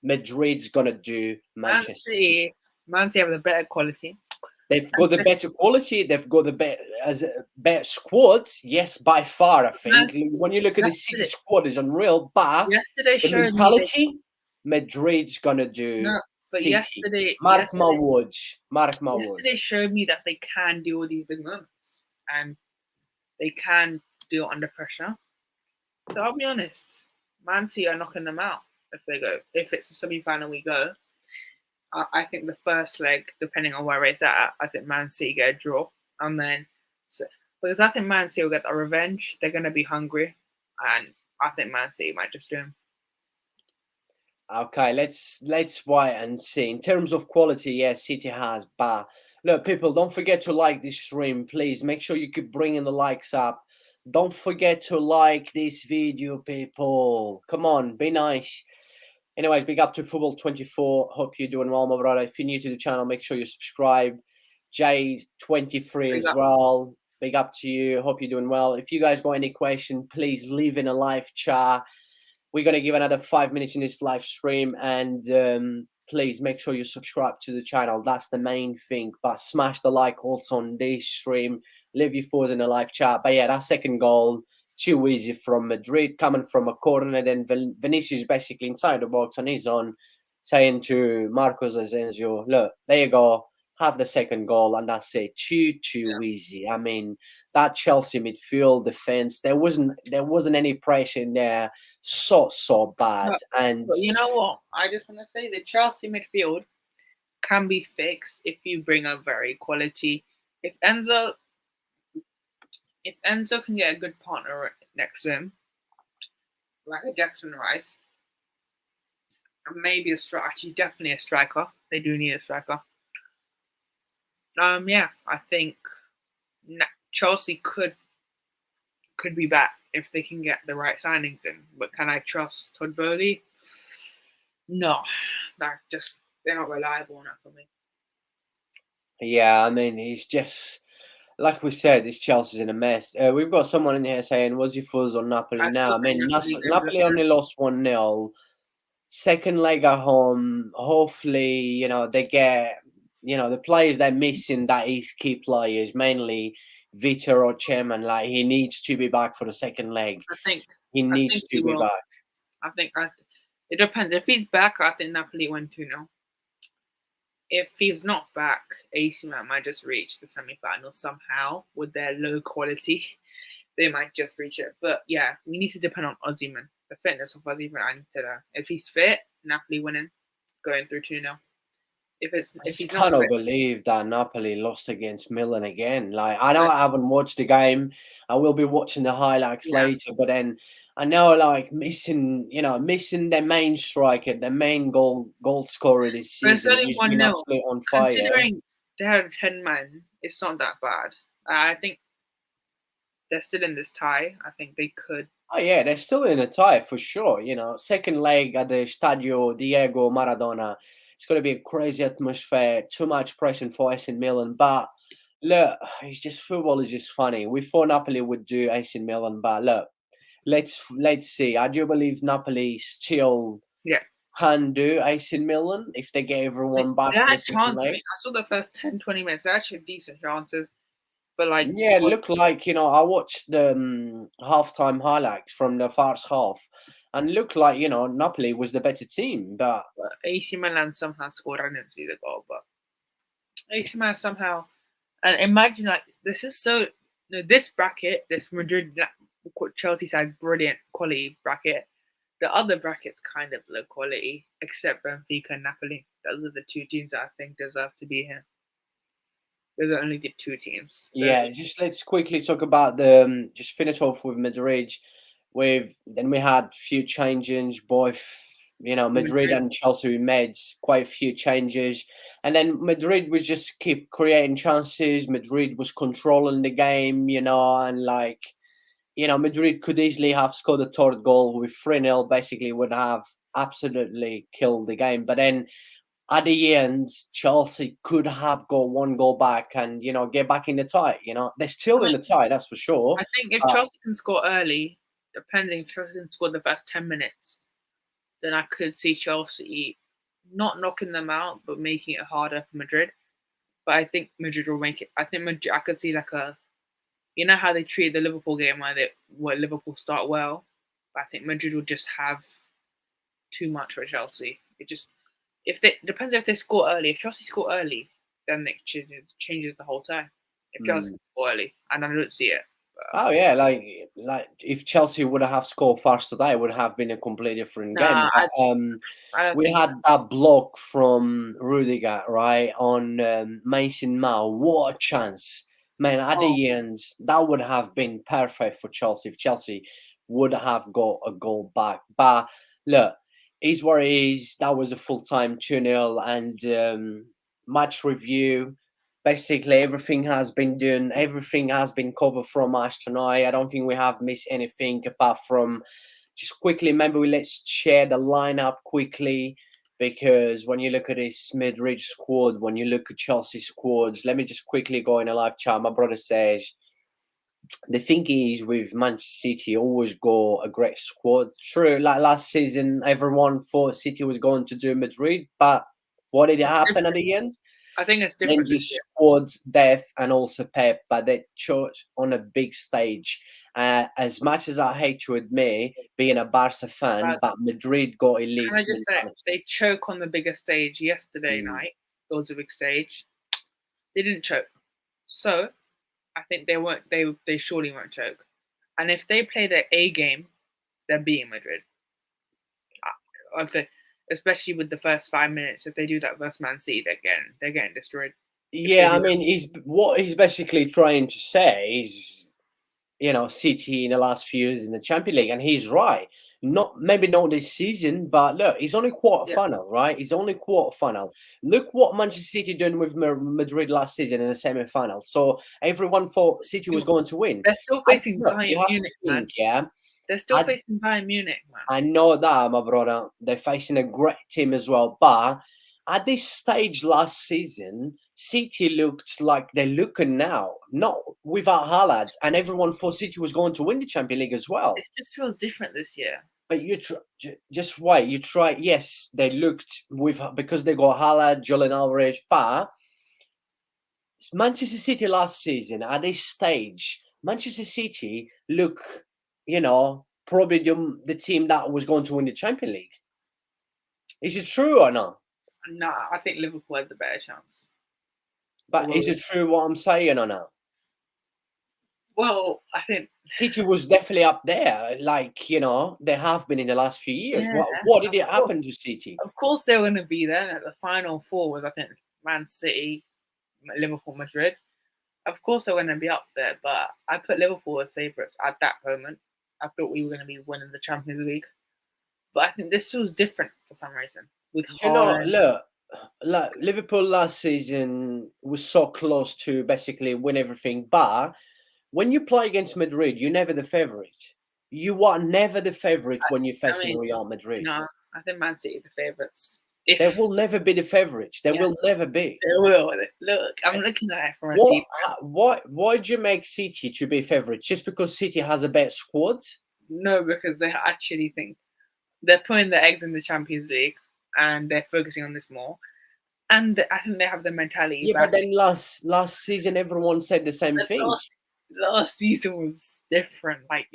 Madrid's gonna do Manchester City. Man City have the better quality. They've got the better quality. They've got the better squads. Yes, by far. I think when you look at the City squad, is unreal. But yesterday the showed me mentality, Madrid's gonna do no, but City. Mark my words. Mark my words. yesterday showed me that they can do all these big moments and they can do it under pressure. So I'll be honest, Man City are knocking them out if they go. If it's a semi-final, we go. I think the first leg, depending on where it's at, I think Man City get a draw, and then because I think Man City will get the revenge. They're going to be hungry, and I think Man City might just do them. Okay, let's wait and see. In terms of quality, yes, City has, but look, people, don't forget to like this stream, please. Make sure you keep bringing the likes up. Don't forget to like this video, people. Come on, be nice. Anyways, big up to Football 24. Hope you're doing well, my brother. If you're new to the channel, make sure you subscribe. J23 as well. Big up to you. Hope you're doing well. If you guys got any question, please leave in a live chat. We're going to give another 5 minutes in this live stream. And please make sure you subscribe to the channel. That's the main thing. But smash the like also on this stream. Leave your thoughts in the live chat. But yeah, that second goal, too easy from Madrid, coming from a corner. And then Vinicius basically inside the box on his own, saying to Marcos Asensio, look, there you go. Have the second goal, and that's it. Too easy. I mean, that Chelsea midfield defense, there wasn't any pressure in there. So bad. And but you know what? I just want to say the Chelsea midfield can be fixed if you bring a very quality. If Enzo can get a good partner next to him, like a Jackson Rice, and maybe a striker, actually definitely a striker. They do need a striker. Yeah, I think Chelsea could be back if they can get the right signings in. But can I trust Todd Bowley? No, they're not reliable enough for me. Yeah, I mean, he's just like we said, this Chelsea's in a mess. We've got someone in here saying, "Was your fuzz on Napoli?" I Now, still I think mean, Napoli going to Napoli only lost 1-0. Second leg at home. Hopefully, they get, the players they're missing, that is key players, mainly Vitor or Chairman. Like, he needs to be back for the second leg. I think He I needs think to he be will. back. It depends. If he's back, I think Napoli win 2-0. If he's not back, AC Milan might just reach the semi-final somehow with their low quality. They might just reach it. But yeah, we need to depend on Osimhen. The fitness of Osimhen, I need to know. If he's fit, Napoli winning, going through 2-0. I If just he's not cannot fit, believe that Napoli lost against Milan again. Like, I know but I haven't watched the game. I will be watching the highlights yeah. later, but then I know, like, missing their main striker, their main goal scorer this But it's season. only He's been 1-0. absolutely on fire. Considering they had 10 men, it's not that bad. I think they're still in this tie. I think they could. Oh yeah, they're still in a tie for sure. Second leg at the Stadio Diego Maradona. It's going to be a crazy atmosphere. Too much pressure for AC Milan, but look, it's just football is just funny. We thought Napoli would do AC Milan, but look, let's see. I do believe Napoli still Yeah. can do AC Milan if they get everyone They back for the had second chances. I leg. mean, I saw the first 10, 20 minutes. They actually had decent chances. But like, Yeah, it looked like, I watched the halftime highlights from the first half, and it looked like, Napoli was the better team. But AC Milan somehow scored. I didn't see the goal, but AC Milan somehow. And imagine, like, this is so. This bracket, this Madrid Chelsea side, brilliant quality bracket. The other bracket's kind of low quality, except Benfica and Napoli. Those are the two teams that I think deserve to be here. Those are only the two teams. yeah, just let's quickly talk about the just finish off with Madrid. Then we had few changes. Both, Madrid Madrid, and Chelsea made quite a few changes, and then Madrid was just keep creating chances. Madrid was controlling the game, and like, Madrid could easily have scored a third goal with 3-0, basically would have absolutely killed the game. But then at the end, Chelsea could have got one goal back and, get back in the tie. They're still in the tie, that's for sure. I think if Chelsea can score early, depending if Chelsea can score the first 10 minutes, then I could see Chelsea not knocking them out, but making it harder for Madrid. But I think Madrid will make it. I think Madrid, I could see like a, how they treated the Liverpool game where Liverpool start well, but I think Madrid will just have too much for Chelsea. It just if they depends if they score early. If Chelsea score early, then it changes the whole time. If Chelsea Mm. score early, and I don't see it. Oh yeah, like if Chelsea would have scored first today, it would have been a completely different game. Nah, But, I don't we think. had that block from Rudiger, right, on Mason Mount. What a chance, man! At Oh, the end, that would have been perfect for Chelsea if Chelsea would have got a goal back. But look, is what it is. That was a full time 2-0 and match review. Basically, everything has been done. Everything has been covered from us tonight. I don't think we have missed anything apart from just quickly. Maybe let's share the lineup quickly because when you look at this mid-range squad, when you look at Chelsea squads, let me just quickly go in a live chat. My brother says the thing is with Manchester City, always go a great squad. True, like last season, everyone thought City was going to do Madrid, but what did it it's happen at different. the end? I think it's Then different this just year. squad depth and also Pep, but they chose on a big stage. As much as I hate to admit, being a Barca fan, But but Madrid got can elite I just say mentality. they choke on the bigger stage yesterday Mm. night? It was a big stage. They didn't choke, so I think they won't. They surely won't choke. And if they play their A game, they're beating Madrid. Especially with the first 5 minutes. If they do that versus Man City, they're getting destroyed. If they Yeah, do I that, mean, what he's basically trying to say is, City in the last few years in the Champions League, and he's right. Maybe not this season, but look, he's only quarter yeah, final, right? He's only quarter final. Look what Manchester City done with Madrid last season in the semi final. So everyone thought City was going to win. they're still And facing look, you Bayern have to Munich, man. think, yeah. They're still I facing Bayern Munich, man. I know that, my brother. They're facing a great team as well, but at this stage last season, City looked like they're looking now, not without Haaland, and everyone thought City was going to win the Champions League as well. It just feels different this year. But just wait. You try. Yes, they looked because they got Haaland, Julian Alvarez, but Manchester City last season at this stage, Manchester City look, probably the team that was going to win the Champions League. Is it true or not? No, I think Liverpool had the better chance. But is it true what I'm saying or not? Well, I think City was definitely up there, they have been in the last few years. Yeah, what did it happen to City? of course they were going to be there. And the final four was, I think, Man City, Liverpool, Madrid. Of course they're going to be up there, but I put Liverpool as favourites at that moment. I thought we were going to be winning the Champions League. But I think this feels different for some reason. Look, Liverpool last season was so close to basically win everything, but when you play against Madrid, you're never the favourite. You are never the favourite when you're facing Real Madrid. No, I think Man City are the favourites. They will never be the favourites. They will never be. They will. Look, I'm looking at it from a deep. Why do you make City to be favourites? Just because City has a better squad? No, because they actually think they're putting their eggs in the Champions League and they're focusing on this more. And I think they have the mentality. Yeah, but then last season, everyone said the same thing. Last season was different. Like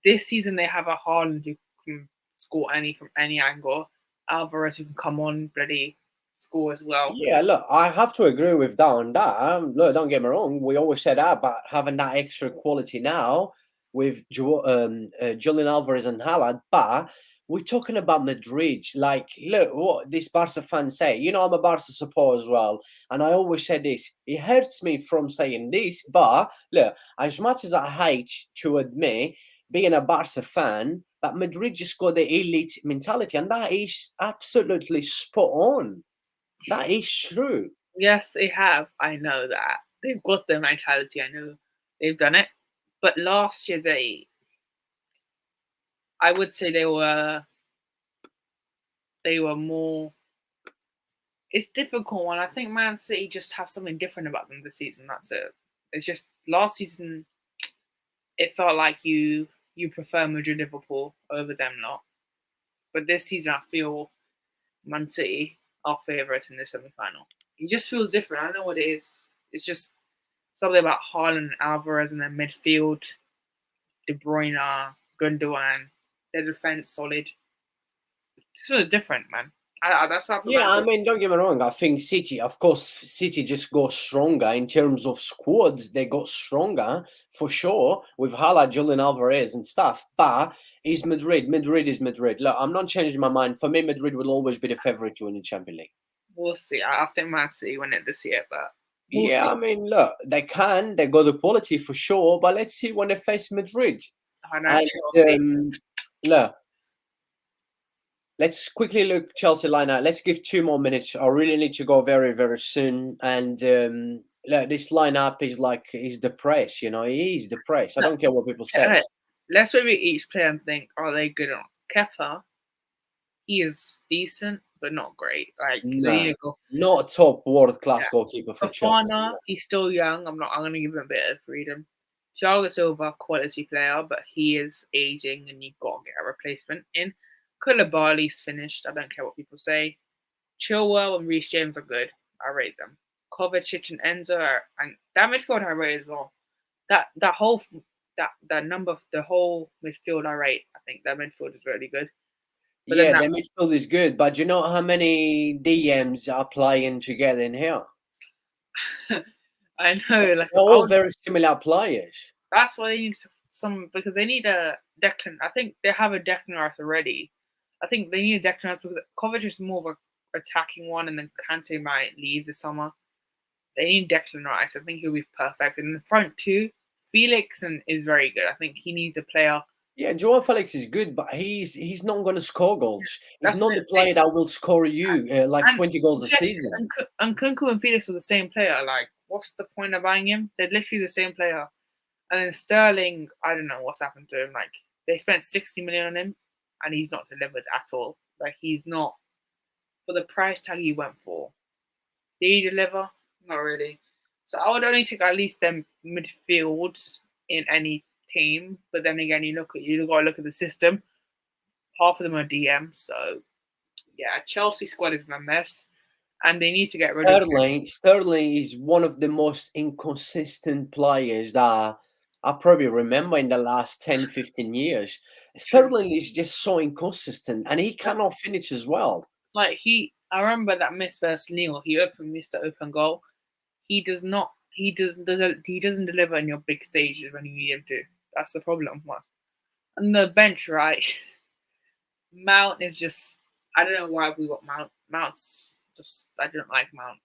this season, they have a Haaland who can score from any angle. Alvarez who can come on, bloody score as well. Yeah, look, I have to agree with that on that. Look, don't get me wrong. We always said that, but having that extra quality now with Julian Alvarez and Haaland, but we're talking about Madrid. Like, look what this Barca fans say. I'm a Barca supporter as well, and I always say this. It hurts me from saying this, but look, as much as I hate to admit, being a Barca fan, but Madrid just got the elite mentality, and that is absolutely spot on. That is true. Yes, they have. I know that. They've got the mentality. I know they've done it. But last year, I would say they were more. It's difficult one. I think Man City just have something different about them this season. That's it. It's just last season, it felt like you prefer Madrid, Liverpool over them lot. But this season, I feel Man City are favourites in the semi-final. It just feels different. I don't know what it is. It's just something about Haaland and Alvarez in their midfield, De Bruyne, Gundogan, their defence solid. It just feels different, man. That's what I mean, don't get me wrong. I think City just got stronger in terms of squads. They got stronger for sure with Hala, Julian Alvarez and stuff. But is Madrid? Madrid is Madrid. Look, I'm not changing my mind. For me, Madrid will always be the favourite to win the Champions League. We'll see. I think Man City win it this year, but see. I mean, look, they got the quality for sure. But let's see when they face Madrid. Look. Let's quickly look Chelsea lineup. Let's give 2 more minutes. I really need to go very, very soon. And look, this lineup is depressed. He's depressed. I don't care what people say. Let's maybe each player and think, are they good or not? Kepa, he is decent, but not great. Like not a top world class goalkeeper for Chelsea. Fofana, he's still young. I'm going to give him a bit of freedom. Thiago Silva, quality player, but he is aging, and you've got to get a replacement in. Koulibaly's finished. I don't care what people say. Chilwell and Reece James are good. I rate them. Kovacic and Enzo and that midfield I rate as well. The whole midfield I rate. I think that midfield is really good. But yeah, the midfield is good. But do you know how many DMs are playing together in here? I know. They're all very similar players. That's why they need because they need a Declan. I think they have a Declan Rice already. I think they need a Declan Rice because Kovacic is more of an attacking one, and then Kante might leave this summer. They need Declan Rice. I think he'll be perfect. And in the front two, Felix is very good. I think he needs a player. Yeah, Joao Felix is good, but he's not going to score goals. He's not the player that will score you 20 goals a season. And Kunku and Felix are the same player. Like, what's the point of buying him? They're literally the same player. And then Sterling, I don't know what's happened to him. Like, they spent 60 million on him, and he's not delivered at all. Like, he's not for the price tag he went for. Did he deliver? Not really. So I would only take at least them midfield in any team. But then again, you gotta look at the system. Half of them are DM, so yeah, Chelsea squad is a mess, and they need to get rid of him. Sterling is one of the most inconsistent players that I probably remember in the last 10, 15 years. True. Sterling is just so inconsistent and he Like, cannot finish as well. I remember that miss versus Neil. Missed the open goal. He does not. He doesn't deliver in your big stages when you need him to. That's the problem. What? And the bench, right? Mount is just. I don't know why we got Mount. Mount's just. I don't like Mount.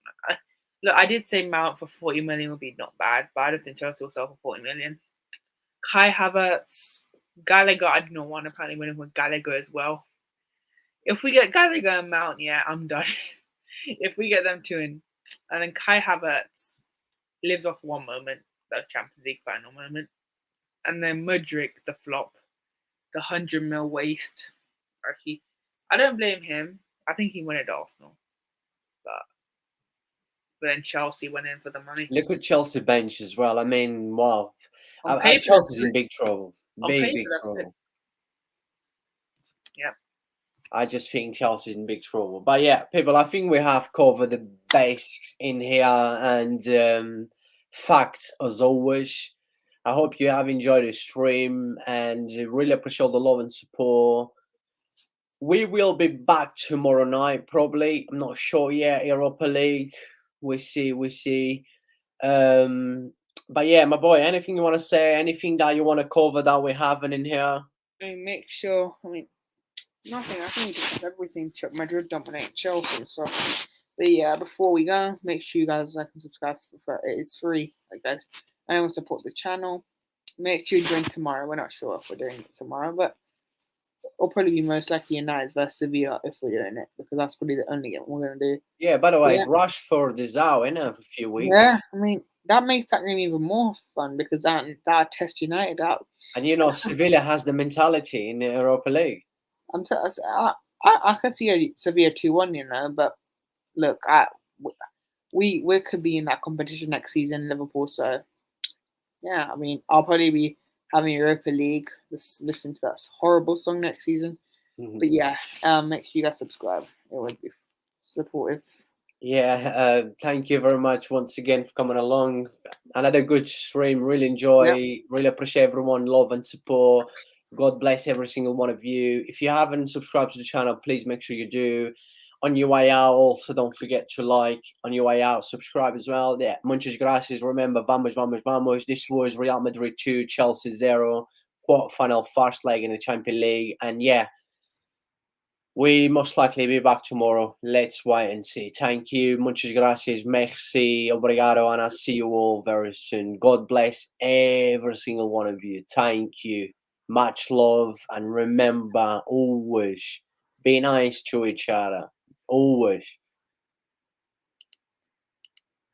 Look, I did say Mount for 40 million would be not bad, but I don't think Chelsea will sell for 40 million. Kai Havertz, Gallagher. I don't want to apparently winning with Gallagher as well. If we get Gallagher and Mount, yeah, I'm done. If we get them two in, and then Kai Havertz lives off one moment, the Champions League final moment, and then Mudryk, the flop, the 100 mil waste. I don't blame him. I think he won at Arsenal, but then Chelsea went in for the money. Look at Chelsea bench as well. I mean, wow. On paper, Chelsea's in big trouble. on Big, paper, big that's good. trouble. Yeah. I just think Chelsea's in big trouble. But yeah, people, I think we have covered the basics in here and facts as always. I hope you have enjoyed the stream and really appreciate the love and support. We will be back tomorrow night, probably. I'm not sure yet. Europa League. We see, we see. But yeah, my boy, anything you want to say? Anything that you want to cover that we haven't in here? Make sure. Nothing. I think we just have everything. Madrid dominate Chelsea. So, but yeah, before we go, make sure you guys like and subscribe. It is free, I guess. And want to support the channel. Make sure you join tomorrow. We're not sure if we're doing it tomorrow, but it'll probably be most likely United versus Sevilla if we're doing it because that's probably the only game we're gonna do. Yeah. By the way, Yeah. Rashford is out in a few weeks. Yeah, that makes that game even more fun because that test United out. And Sevilla has the mentality in the Europa League. I could see a Sevilla 2-1, but look, we could be in that competition next season, Liverpool. So yeah, I'll probably be having Europa League. Listen to that horrible song next season. Mm-hmm. But yeah, make sure you guys subscribe. It would be supportive. Yeah, thank you very much once again for coming along. Another good stream. Really enjoy. Yep. Really appreciate everyone love and support. God bless every single one of you. If you haven't subscribed to the channel, please make sure you do. On your way out, also don't forget to like. On your way out, subscribe as well. Yeah, muchas gracias. Remember, vamos, vamos, vamos. This was Real Madrid 2, Chelsea 0, quarterfinal first leg in the Champions League. And yeah, we most likely be back tomorrow. Let's wait and see. Thank you. Muchas gracias. Merci. Obrigado. And I'll see you all very soon. God bless every single one of you. Thank you. Much love. And remember, always be nice to each other. Always.